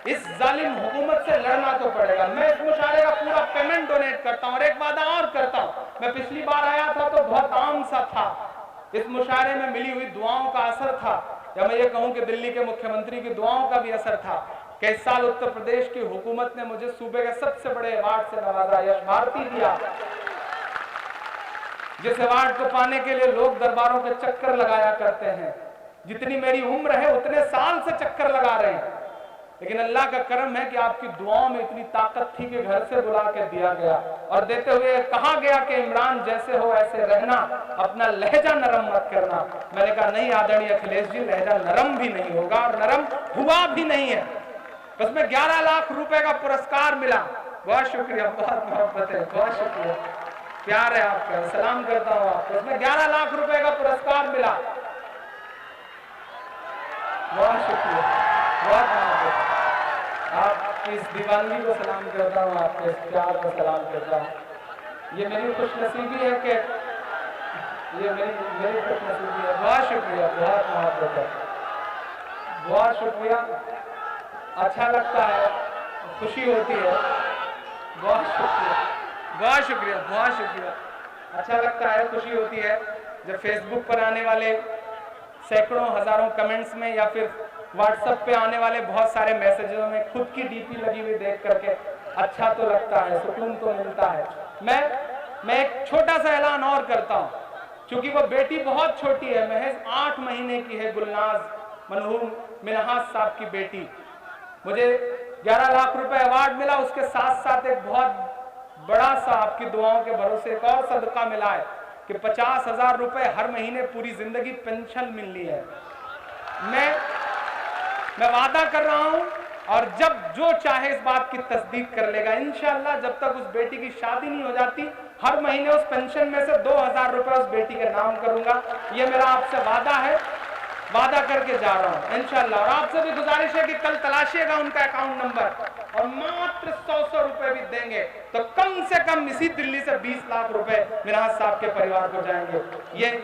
इस जालिम हुकूमत से लड़ना तो पड़ेगा। मैं इस मुशायरे का पूरा पेमेंट डोनेट करता हूं और एक वादा और करता हूं। मैं पिछली बार आया था तो बहुत आम सा था, इस मुशायरे में मिली हुई दुआओं का असर था, या मैं ये कहूं कि दिल्ली के मुख्यमंत्री की दुआओं का भी असर था कि इस साल उत्तर प्रदेश की हुकूमत ने मुझे सूबे के सबसे बड़े अवार्ड से नवाजा, यश भारती दिया, जिस अवार्ड को पाने के लिए लोग दरबारों के चक्कर लगाया करते हैं। जितनी मेरी उम्र है उतने साल से चक्कर लगा रहे हैं, लेकिन अल्लाह का करम है कि आपकी दुआओं में इतनी ताकत थी कि घर से बुला के दिया गया, और देते हुए कहा गया कि इमरान जैसे हो ऐसे रहना, अपना लहजा नरम मत करना। मैंने कहा नहीं आदरणीय अखिलेश जी, लहजा नरम भी नहीं होगा और नरम हुआ भी नहीं है। उसमें 11 लाख रुपए का पुरस्कार मिला। बहुत शुक्रिया, बहुत मोहब्बत है, बहुत शुक्रिया, प्यार है आपका, सलाम करता हूँ आपको। उसमें 11 लाख रुपए का पुरस्कार मिला। बहुत शुक्रिया, बहुत मोहब्बत। आपकी इस दीवानगी को सलाम करता हूँ, आपके इस प्यार को सलाम करता हूँ। ये मेरी खुशनसीबी है कि ये मेरी खुशनसीबी है। बहुत शुक्रिया, बहुत मोहब्बत है, बहुत शुक्रिया। अच्छा लगता है, खुशी होती है। बहुत शुक्रिया, बहुत शुक्रिया, बहुत शुक्रिया। अच्छा लगता है, खुशी होती है जब फेसबुक पर आने वाले सैकड़ों हजारों कमेंट्स में या फिर व्हाट्सएप पे आने वाले बहुत सारे मैसेजों में खुद की डीपी लगी हुई देख करके अच्छा तो लगता है, सुकून तो मिलता है। मैं एक छोटा सा ऐलान और करता हूँ, क्योंकि वो बेटी बहुत छोटी है, महज 8 महीने की है, गुलनाज मरहूम मिनहाज साहब की बेटी। मुझे 11 लाख रुपए अवार्ड मिला, उसके साथ साथ एक बहुत बड़ा सा आपकी दुआओं के भरोसे एक और सदका मिला है कि 50,000 रुपए हर महीने पूरी जिंदगी पेंशन मिलनी है। मैं वादा कर रहा हूं, और जब जो चाहे इस बात की तस्दीक कर लेगा इंशाअल्लाह। जब तक उस बेटी की शादी नहीं हो जाती, हर महीने उस पेंशन में से 2,000 रुपए उस बेटी के नाम करूंगा। ये मेरा आपसे वादा है, वादा करके जा रहा हूं इंशाअल्लाह। और आपसे भी गुजारिश है कि कल तलाशिएगा उनका अकाउंट नंबर, और मात्र 100 रुपए भी देंगे तो कम से कम इसी दिल्ली से 20 लाख रुपए मिनहाज साहब के परिवार को जाएंगे।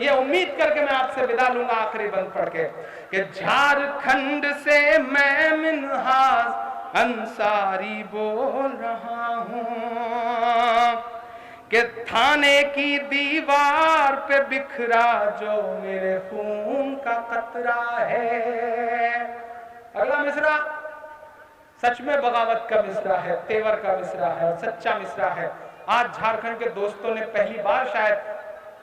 ये उम्मीद करके मैं आपसे विदा लूंगा आखिरी बंद पढ़ के कि झारखंड से मैं मिनहाज अंसारी बोल रहा हूं कि थाने की दीवार पे बिखरा जो मेरे खून का कतरा है। अगला मिसरा सच में बगावत का मिसरा है, तेवर का मिसरा है, सच्चा मिसरा है। आज झारखंड के दोस्तों ने पहली बार शायद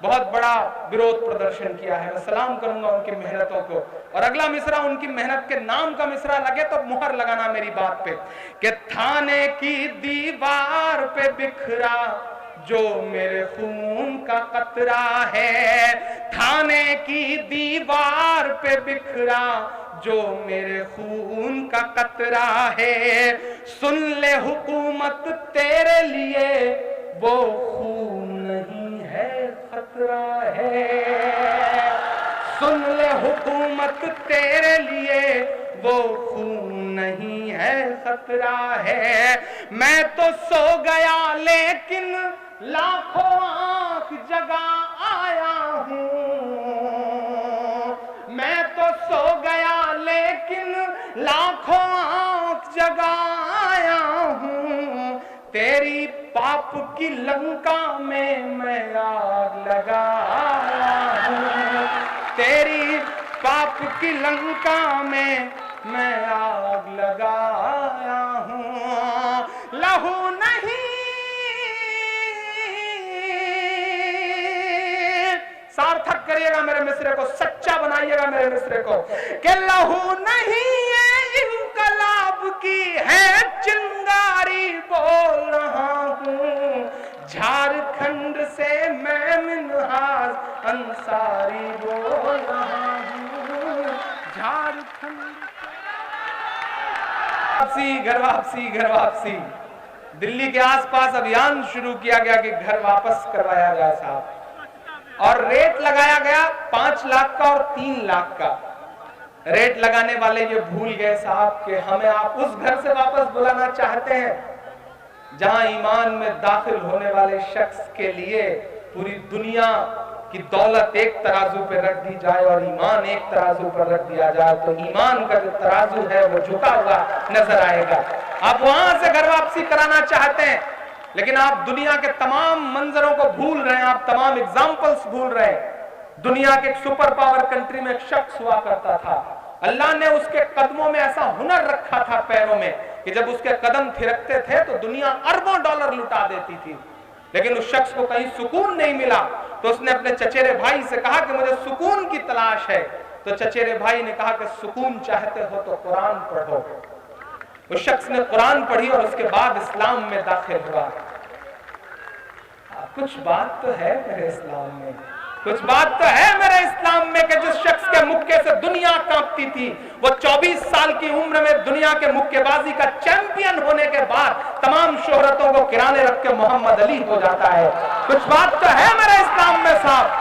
बहुत बड़ा विरोध प्रदर्शन किया है। मैं सलाम करूंगा उनकी मेहनतों को। और अगला मिसरा उनकी मेहनत के नाम का मिसरा लगे तो मुहर लगाना मेरी बात पे कि थाने की दीवार पे बिखरा जो मेरे खून का कतरा है, थाने की दीवार पे बिखरा जो मेरे खून का कतरा है। सुन ले हुकूमत तेरे लिए वो खून नहीं है खतरा है। सुन ले हुकूमत तेरे लिए वो खून नहीं है खतरा है। मैं तो सो गया लेकिन लाखों आंख जगा आया हूं। मैं तो सो गया ले तेरी पाप की लंका में मैं आग लगाया हूँ, तेरी पाप की लंका में मैं आग लगाया हूँ। लहू नहीं सार्थक करिएगा मेरे मिसरे को, सच्चा बनाइएगा मेरे मिसरे को कि लहू नहीं है इनकलाब की है चिंगारी बोल रहा हूँ, झारखंड से मैं मिन्हाज अंसारी बोल रहा हूँ, झारखंड। घर वापसी घर वापसी। दिल्ली के आसपास अभियान शुरू किया गया कि घर वापस करवाया जाए साहब, और रेट लगाया गया 5 लाख का और 3 लाख का। रेट लगाने वाले ये भूल गए साहब कि हमें आप उस घर से वापस बुलाना चाहते हैं जहां ईमान में दाखिल होने वाले शख्स के लिए पूरी दुनिया की दौलत एक तराजू पे रख दी जाए और ईमान एक तराजू पर रख दिया जाए, तो ईमान का जो तराजू है वो झुका हुआ नजर आएगा। आप वहां से घर वापसी कराना चाहते हैं, लेकिन आप दुनिया के तमाम मंजरों को भूल रहे हैं, आप तमाम एग्जाम्पल्स भूल रहे हैं। दुनिया के एक सुपर पावर कंट्री में एक शख्स हुआ करता था, अल्लाह ने उसके कदमों में ऐसा हुनर रखा था पैरों में कि जब उसके कदम थिरकते थे तो दुनिया अरबों डॉलर लुटा देती थी। लेकिन उस शख्स को कहीं सुकून नहीं मिला, तो उसने अपने चचेरे भाई से कहा कि मुझे सुकून की तलाश है। तो चचेरे भाई ने कहा कि सुकून चाहते हो तो कुरान पढ़ो। उस शख्स ने कुरान पढ़ी और उसके बाद इस्लाम में दाखिल हुआ। कुछ बात तो है मेरे इस्लाम में, कुछ बात तो है मेरे इस्लाम में कि जिस शख्स के मुक्के से दुनिया कांपती थी, वो 24 साल की उम्र में दुनिया के मुक्केबाजी का चैंपियन होने के बाद तमाम शोहरतों को किराने रख के मोहम्मद अली हो जाता है। कुछ बात तो है मेरे इस्लाम में साहब,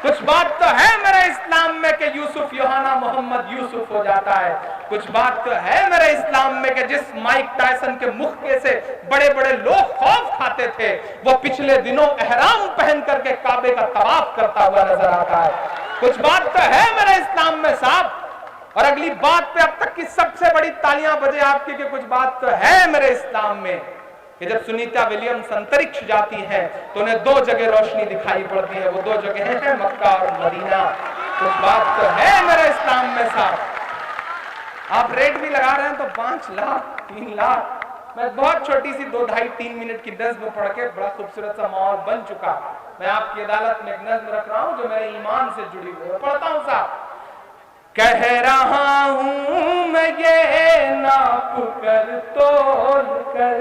कुछ बात तो है मेरे इस्लाम में कि यूसुफ योहाना मोहम्मद यूसुफ हो जाता है। कुछ बात तो है मेरे इस्लाम में कि जिस माइक टायसन के मुक्के से बड़े बड़े लोग खौफ खाते थे, वो पिछले दिनों एहराम पहन करके काबे का तवाफ करता हुआ नजर आता है। कुछ बात तो है मेरे इस्लाम में साहब। और अगली बात पे अब तक की सबसे बड़ी तालियां बजे आपकी कि कुछ बात तो है मेरे इस्लाम में कि जब सुनीता विलियम्स अंतरिक्ष जाती हैं तो उन्हें 2 जगह रोशनी दिखाई पड़ती है, वो 2 जगह हैं मक्का और मदीना। कुछ बात तो है मेरे इस्लाम में साहब। आप रेट भी लगा रहे हैं तो 5 लाख 3 लाख। मैं बहुत छोटी सी 2, 2.5, 3 मिनट की नज्म पढ़ के बड़ा खूबसूरत सा माहौल बन चुका। मैं आपकी अदालत में एक नज्म रख रहा हूं जो मेरे ईमान से जुड़ी हुई है, पढ़ता हूं साहब। कह रहा हूं मैं ये नाप कर तोल कर,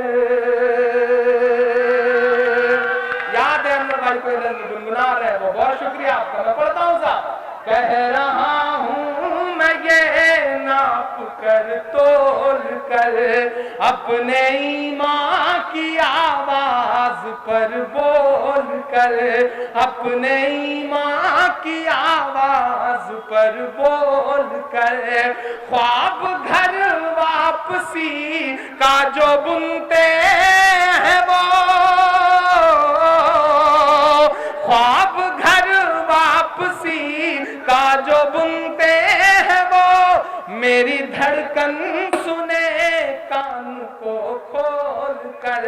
याद है अन्ना भाई को गुनगुना रहे हैं, वो बहुत शुक्रिया आपका। मैं पढ़ता हूं साहब। कह रहा हूं मैं ये नाप कर तोल कर, अपने ईमान की आवाज पर बोल कर, अपने ईमान की आवाज पर बोल कर, ख्वाब घर वापसी का जो बुनते हैं वो, ख्वाब घर वापसी का जो बुनते हैं वो, मेरी धड़कन सुने कान को खोल कर,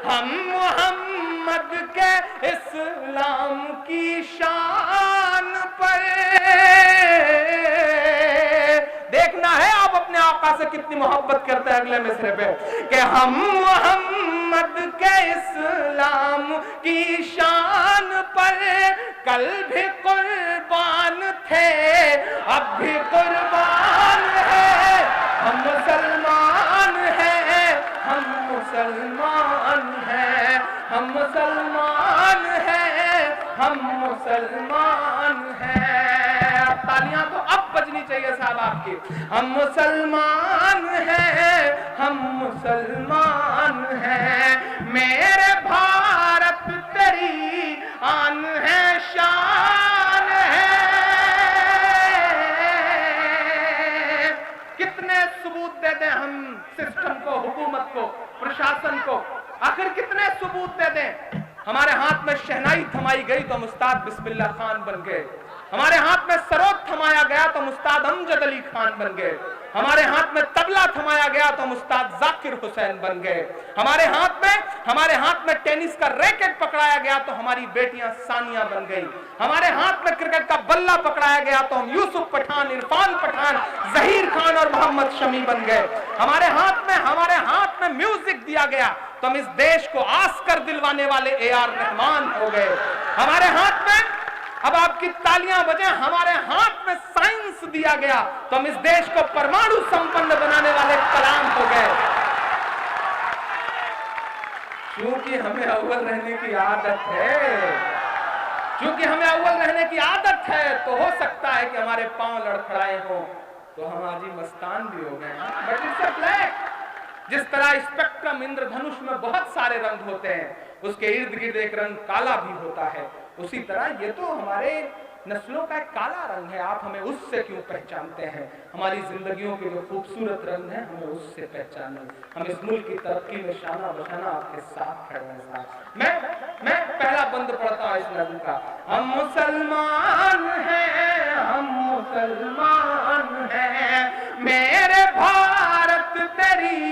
हम मोहम्मद के इस्लाम की शान पर। देखना है आप अपने आका से कितनी मोहब्बत करते हैं अगले मिसरे पे कि हम मोहम्मद के इस्लाम की शान पर कल भी कुर्बान थे, अब भी कुर्बान है, हम मुसलमान हैं, हम मुसलमान हैं, हम मुसलमान हैं, हम मुसलमान हैं। तालियां तो अब बजनी चाहिए साहब आपकी। हम मुसलमान हैं, हम मुसलमान हैं, मेरे भारत तेरी आन है, शान है। कितने सबूत दे दें हम सिस्टम को, हुकूमत को, प्रशासन को, आखिर कितने सबूत दे दें? हमारे हाथ में शहनाई थमाई गई तो हम उस्ताद बिस्मिल्लाह खान बन गए, हमारे हाथ में सरोद थमाया गया तो हम उस्ताद अमजद अली खान बन गए, हमारे हाथ में तबला थमाया गया तो हम उस्ताद जाकिर हुसैन बन गए। हमारे हाथ में टेनिस का रैकेट पकड़ाया गया तो हमारी बेटियां सानिया बन गई। हमारे हाथ में क्रिकेट का बल्ला पकड़ाया गया तो हम यूसुफ पठान, इरफान पठान, जहीर खान और मोहम्मद शमी बन गए। हमारे हाथ में म्यूजिक दिया गया तो हम इस देश को आस्कर दिलवाने वाले AR रहमान हो गए। हमारे हाथ में, अब आपकी तालियां बजे, हमारे हाथ में साइंस दिया गया तो हम इस देश को परमाणु संपन्न बनाने वाले कलाम हो गए। क्योंकि हमें अव्वल रहने की आदत है, तो हो सकता है कि हमारे पांव लड़खड़ाए हो तो हम आज ही मस्तान भी हो गए। But it's a black. जिस तरह स्पेक्ट्रम इंद्रधनुष में बहुत सारे रंग होते हैं, उसके इर्द गिर्द एक रंग काला भी होता है, उसी तरह ये तो हमारे नस्लों का एक काला रंग है। आप हमें उससे क्यों पहचानते हैं? हमारी जिंदगियों के जो खूबसूरत रंग हैं, हमें उससे पहचानो। हम इस मुल्क की तरक्की में शाना बशाना आपके साथ खड़े हैं साहब। मैं पहला बंद पढ़ता हूं इस नज़्म का। हम मुसलमान हैं, हम मुसलमान हैं, मेरे भारत तेरी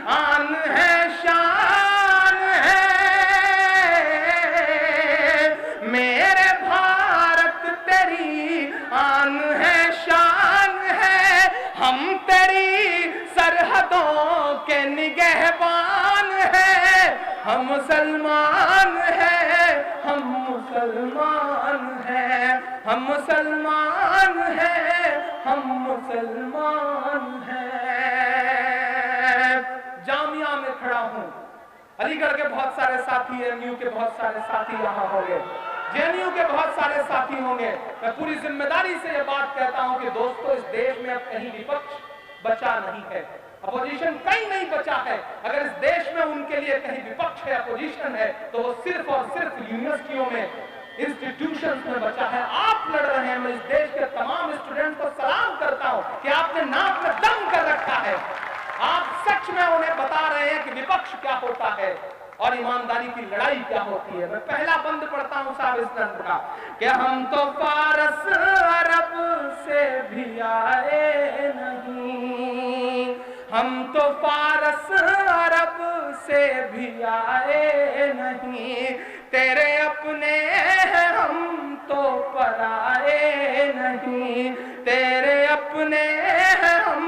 आन है, शान है, मेरे भारत तेरी आन है, शान है, हम तेरी सरहदों के निगहबान हैं। हम मुसलमान हैं, हम मुसलमान हैं, हम मुसलमान हैं, हम मुसलमान हैं। जामिया में खड़ा हूं, अलीगढ़ के बहुत सारे साथी, MU के बहुत सारे साथी यहाँ होंगे, JNU के बहुत सारे साथी होंगे। मैं पूरी जिम्मेदारी से ये बात कहता हूं कि दोस्तों, इस देश में अब कहीं विपक्ष बचा नहीं है, अपोजिशन कहीं नहीं बचा है। अगर इस देश में उनके लिए कहीं विपक्ष है, अपोजिशन है, तो वो सिर्फ और सिर्फ यूनिवर्सिटियों में, इंस्टीट्यूशंस में बचा है। आप लड़ रहे हैं। मैं इस देश के तमाम स्टूडेंट को सलाम करता हूं कि आपने नाक में दम कर रखा है। आप सच में उन्हें बता रहे हैं कि विपक्ष क्या होता है और ईमानदारी की लड़ाई क्या होती है। मैं पहला बंद पढ़ता हूं साहब इस नज़्म का कि हम तो फारस अरब से भी आए नहीं, हम तो फारस अरब से भी आए नहीं, तेरे अपने हैं हम तो पराए नहीं, तेरे अपने हैं हम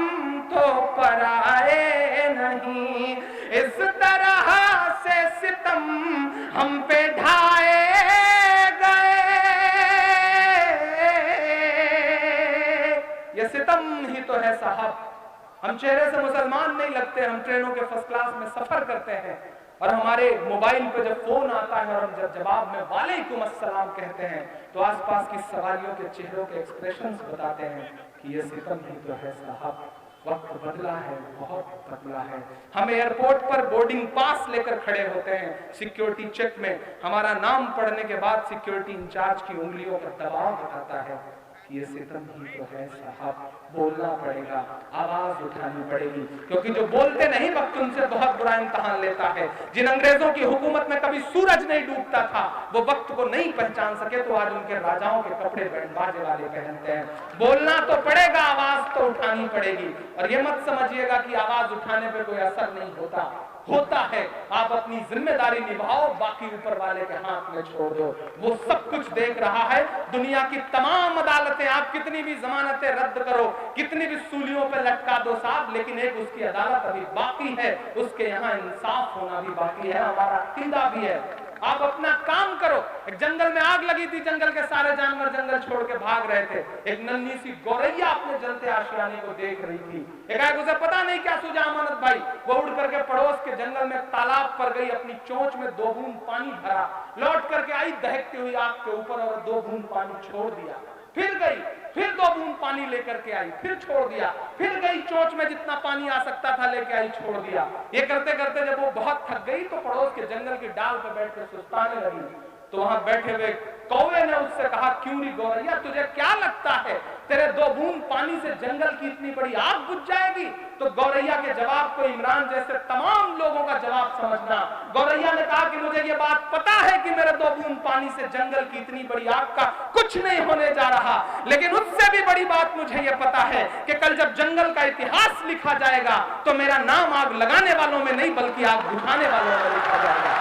तो पराए नहीं। इस तरह से सितम हम पे ढाए गए, ये सितम ही तो है साहब। हम चेहरे से मुसलमान नहीं लगते, हम ट्रेनों के फर्स्ट क्लास में सफर करते हैं और हमारे मोबाइल पे जब फोन आता है और हम जब जवाब में वालेकुम अस्सलाम कहते हैं तो आसपास की सवारियों के चेहरों के एक्सप्रेशंस बताते हैं कि ये सितम ही तो है साहब। वक्त बदला है, बहुत बदला है। हम एयरपोर्ट पर बोर्डिंग पास लेकर खड़े होते हैं, सिक्योरिटी चेक में हमारा नाम पढ़ने के बाद सिक्योरिटी इंचार्ज की उंगलियों पर दबाव बताता है कि ये सितम ही तो है साहब। बोलना पड़ेगा, आवाज उठानी पड़ेगी, क्योंकि जो बोलते नहीं वक्त उनसे बहुत बुरा इम्तिहान लेता है। जिन अंग्रेजों की हुकूमत में कभी सूरज नहीं डूबता था, वो वक्त को नहीं पहचान सके तो आज उनके राजाओं के कपड़े बैंड बाजे वाले पहनते हैं। बोलना तो पड़ेगा, आवाज तो उठानी पड़ेगी। और ये मत समझिएगा कि आवाज उठाने पर कोई असर नहीं होता है। आप अपनी जिम्मेदारी निभाओ, बाकी ऊपर वाले के हाथ में छोड़ दो, वो सब कुछ देख रहा है। दुनिया की तमाम अदालतें, आप कितनी भी जमानतें रद्द करो, कितनी भी सूलियों पे लटका दो साहब, लेकिन एक उसकी अदालत अभी बाकी है, उसके यहाँ इंसाफ होना भी बाकी है, हमारा अकीदा भी है। आप अपना काम करो। एक जंगल में आग लगी थी, जंगल के सारे जानवर जंगल छोड़ के भाग रहे थे। एक नन्ही सी गौरैया अपने जलते आशियाने को देख रही थी। एक उसे पता नहीं क्या सूझा अमानत भाई, वो उड़ करके पड़ोस के जंगल में तालाब पर गई, अपनी चोंच में 2 बूंद पानी भरा, लौट करके आई दहकती हुई आग के ऊपर और 2 बूंद पानी छोड़ दिया। फिर गई, फिर 2 बूंद पानी लेकर के आई, फिर छोड़ दिया, फिर गई, चोंच में जितना पानी आ सकता था लेके आई, छोड़ दिया। ये करते करते जब वो बहुत थक गई तो पड़ोस के जंगल की डाल पर बैठ कर सुस्ताने लगी। तो वहां बैठे हुए कौवे ने उससे कहा, क्यों री गौरैया, तुझे क्या लगता है तेरे 2 बूंद पानी से जंगल की इतनी बड़ी आग बुझ जाएगी? तो गौरैया के जवाब को इमरान जैसे तमाम लोगों का जवाब समझना। गौरैया ने कहा कि मुझे ये बात पता है कि मेरे 2 बूंद पानी से जंगल की इतनी बड़ी आग का कुछ नहीं होने जा रहा, लेकिन उससे भी बड़ी बात मुझे ये पता है कि कल जब जंगल का इतिहास लिखा जाएगा तो मेरा नाम आग लगाने वालों में नहीं बल्कि आग बुझाने वालों में लिखा जाएगा।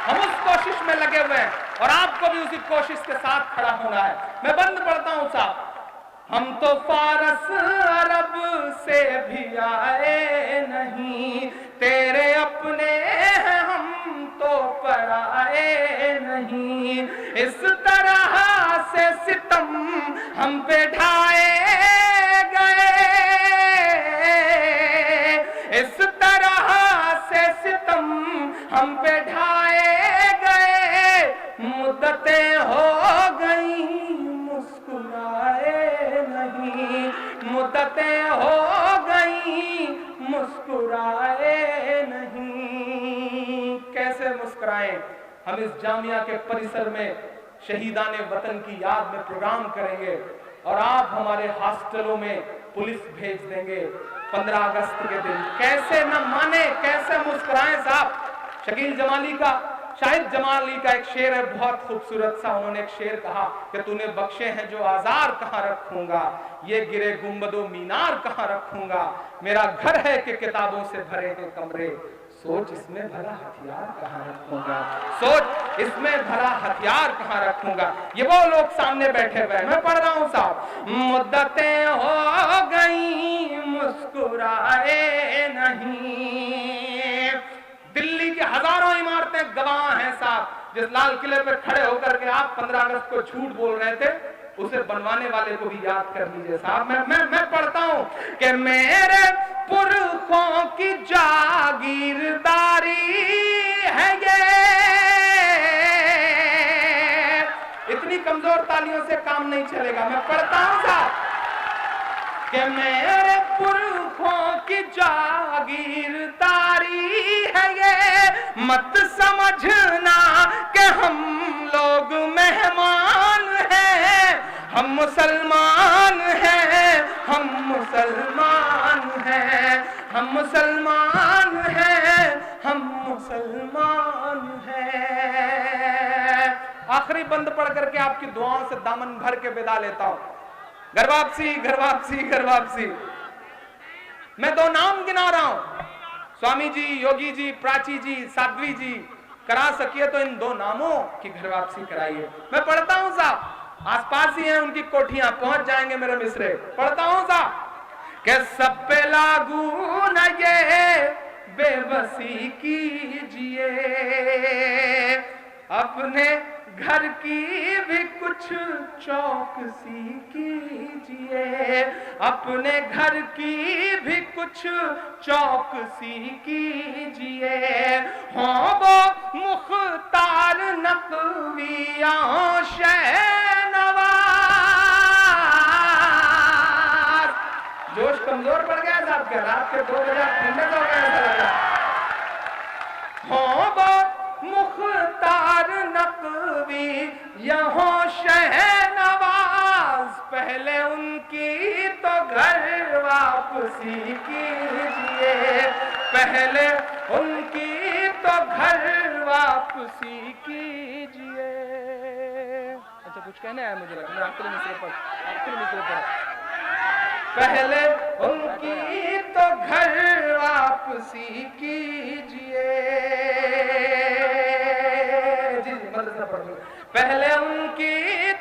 हम उस कोशिश में लगे हुए हैं और आपको भी उसी कोशिश के साथ खड़ा होना है। मैं बंद पढ़ता हूं साहब। हम तो फारस अरब से भी आए नहीं, तेरे अपने हैं हम तो पराए नहीं। इस तरह से सितम हम पे ढाए गए, इस तरह से सितम हम पे ढाए गए, मुद्दतें हो गई मुस्कुराए नहीं, मुद्दतें हो गई मुस्कुराए नहीं। कैसे मुस्कुराएं? हम इस जामिया के परिसर में शहीदाने वतन की याद में प्रोग्राम करेंगे और आप हमारे हॉस्टलों में पुलिस भेज देंगे 15 अगस्त के दिन। कैसे न माने, कैसे मुस्कुराएं साहब। शकील जमाली का, शाहिद जमाली का एक शेर है बहुत खूबसूरत सा। उन्होंने एक शेर कहा कि तूने बख्शे हैं जो आजार कहां रखूंगा, ये गिरे गुंबदो मीनार कहां रखूंगा, मेरा घर है कि किताबों से भरे हैं कमरे, सोच इसमें भला हथियार कहां रखूंगा, सोच इसमें भला हथियार कहां रखूंगा। ये वो लोग सामने बैठे हुए हैं। मैं पढ़ रहा हूं साहब। मुद्दतें हो गई मुस्कुराए नहीं। दिल्ली की हजारों इमारतें गवाह हैं साहब। जिस लाल किले पे खड़े होकर के आप 15 अगस्त को झूठ बोल रहे थे, उसे बनवाने वाले को भी याद कर लीजिए साहब। मैं पढ़ता हूं कि मेरे पुरखों की जागीरदारी है ये। इतनी कमजोर तालियों से काम नहीं चलेगा। मैं पढ़ता हूं साहब कि मेरे पुरखों की जागीरदारी है ये, मत समझना कि हम लोग मेहमान हैं, हम मुसलमान हैं, हम मुसलमान हैं, हम मुसलमान हैं, हम मुसलमान हैं। आखिरी बंद पढ़ करके आपकी दुआओं से दामन भर के विदा लेता हूं। घर वापसी, घर वापसी, घर वापसी। मैं 2 नाम गिना रहा हूं, स्वामी जी, योगी जी, प्राची जी, साध्वी जी। करा सकिए तो इन 2 नामों की घर वापसी कराइए। मैं पढ़ता हूं साहब, आसपास ही हैं उनकी कोठियां, पहुंच जाएंगे मेरे मिसरे। पढ़ता हूं साहब कि सब पे लागू न ये बेबसी कीजिए, अपने घर की भी कुछ चौकसी कीजिए, अपने घर की भी कुछ चौकसी कीजिए। हाँ वो मुख्तार नकविया शहनवाज। जोश कमजोर पड़ गया साहब के, रात के 2 बजे ठंडक हो गया ऐसा लग रहा। हाँ वो मुख्तार नकवी यहाँ शहनवाज, पहले उनकी तो घर वापसी कीजिए, पहले उनकी तो घर वापसी कीजिए। अच्छा कुछ कहना है मुझे लगा, आखिरी मिसरे पर पहले उनकी तो घर वापसी कीजिए। पहले उनकी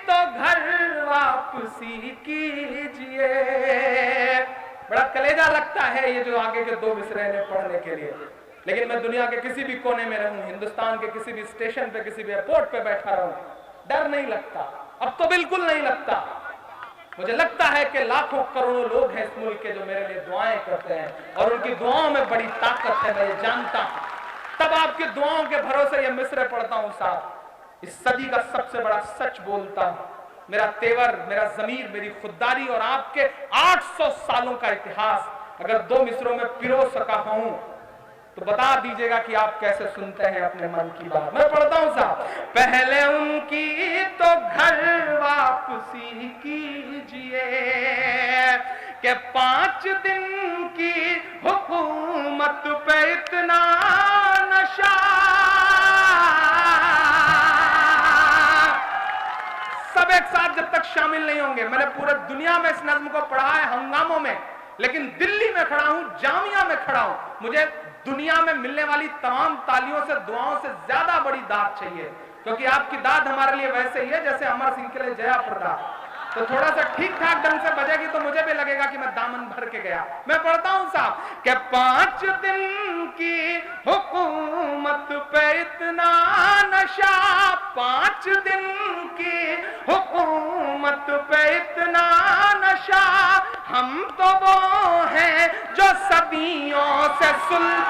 तो घर वापसी कीजिए। बड़ा कलेजा लगता है ये जो आगे के 2 मिसरे ने पढ़ने के लिए, लेकिन मैं दुनिया के किसी भी कोने में रहूं, हिंदुस्तान के किसी भी स्टेशन पे, किसी भी एयरपोर्ट पे बैठा रहूं, डर नहीं लगता। अब तो बिल्कुल नहीं लगता। मुझे लगता है कि लाखों करोड़ों लोग हैं इस मुल्क के जो मेरे लिए दुआएं करते हैं और उनकी दुआओं में बड़ी ताकत है, मैं ये जानता हूं। तब आपकी दुआओं के भरोसे ये मिसरे पढ़ता हूं साहब। इस सदी का सबसे बड़ा सच बोलता हूं। मेरा तेवर, मेरा जमीर, मेरी खुददारी और आपके 800 सालों का इतिहास अगर 2 मिसरों में पिरो सका हूं तो बता दीजिएगा कि आप कैसे सुनते हैं अपने मन की बात। मैं पढ़ता हूं साहब। पहले उनकी तो घर वापसी कीजिए कि 5 दिन की हुकूमत पे इतना नशा। सब एक साथ जब तक शामिल नहीं होंगे, मैंने पूरे दुनिया में इस नज्म को पढ़ा है हंगामों में, लेकिन दिल्ली में खड़ा हूं, जामिया में खड़ा हूं, मुझे दुनिया में मिलने वाली तमाम तालियों से, दुआओं से ज्यादा बड़ी दाद चाहिए, क्योंकि आपकी दाद हमारे लिए वैसे ही है जैसे अमर सिंह के लिए जया प्रदा। तो थोड़ा सा ठीक ठाक ढंग से बजेगी तो मुझे भी लगेगा कि मैं दामन भर के गया। मैं पढ़ता हूं साहब कि 5 दिन की हुकूमत पे इतना नशा, 5 दिन की हुकूमत पे इतना नशा, हम तो वो हैं जो सदियों से सुल्तान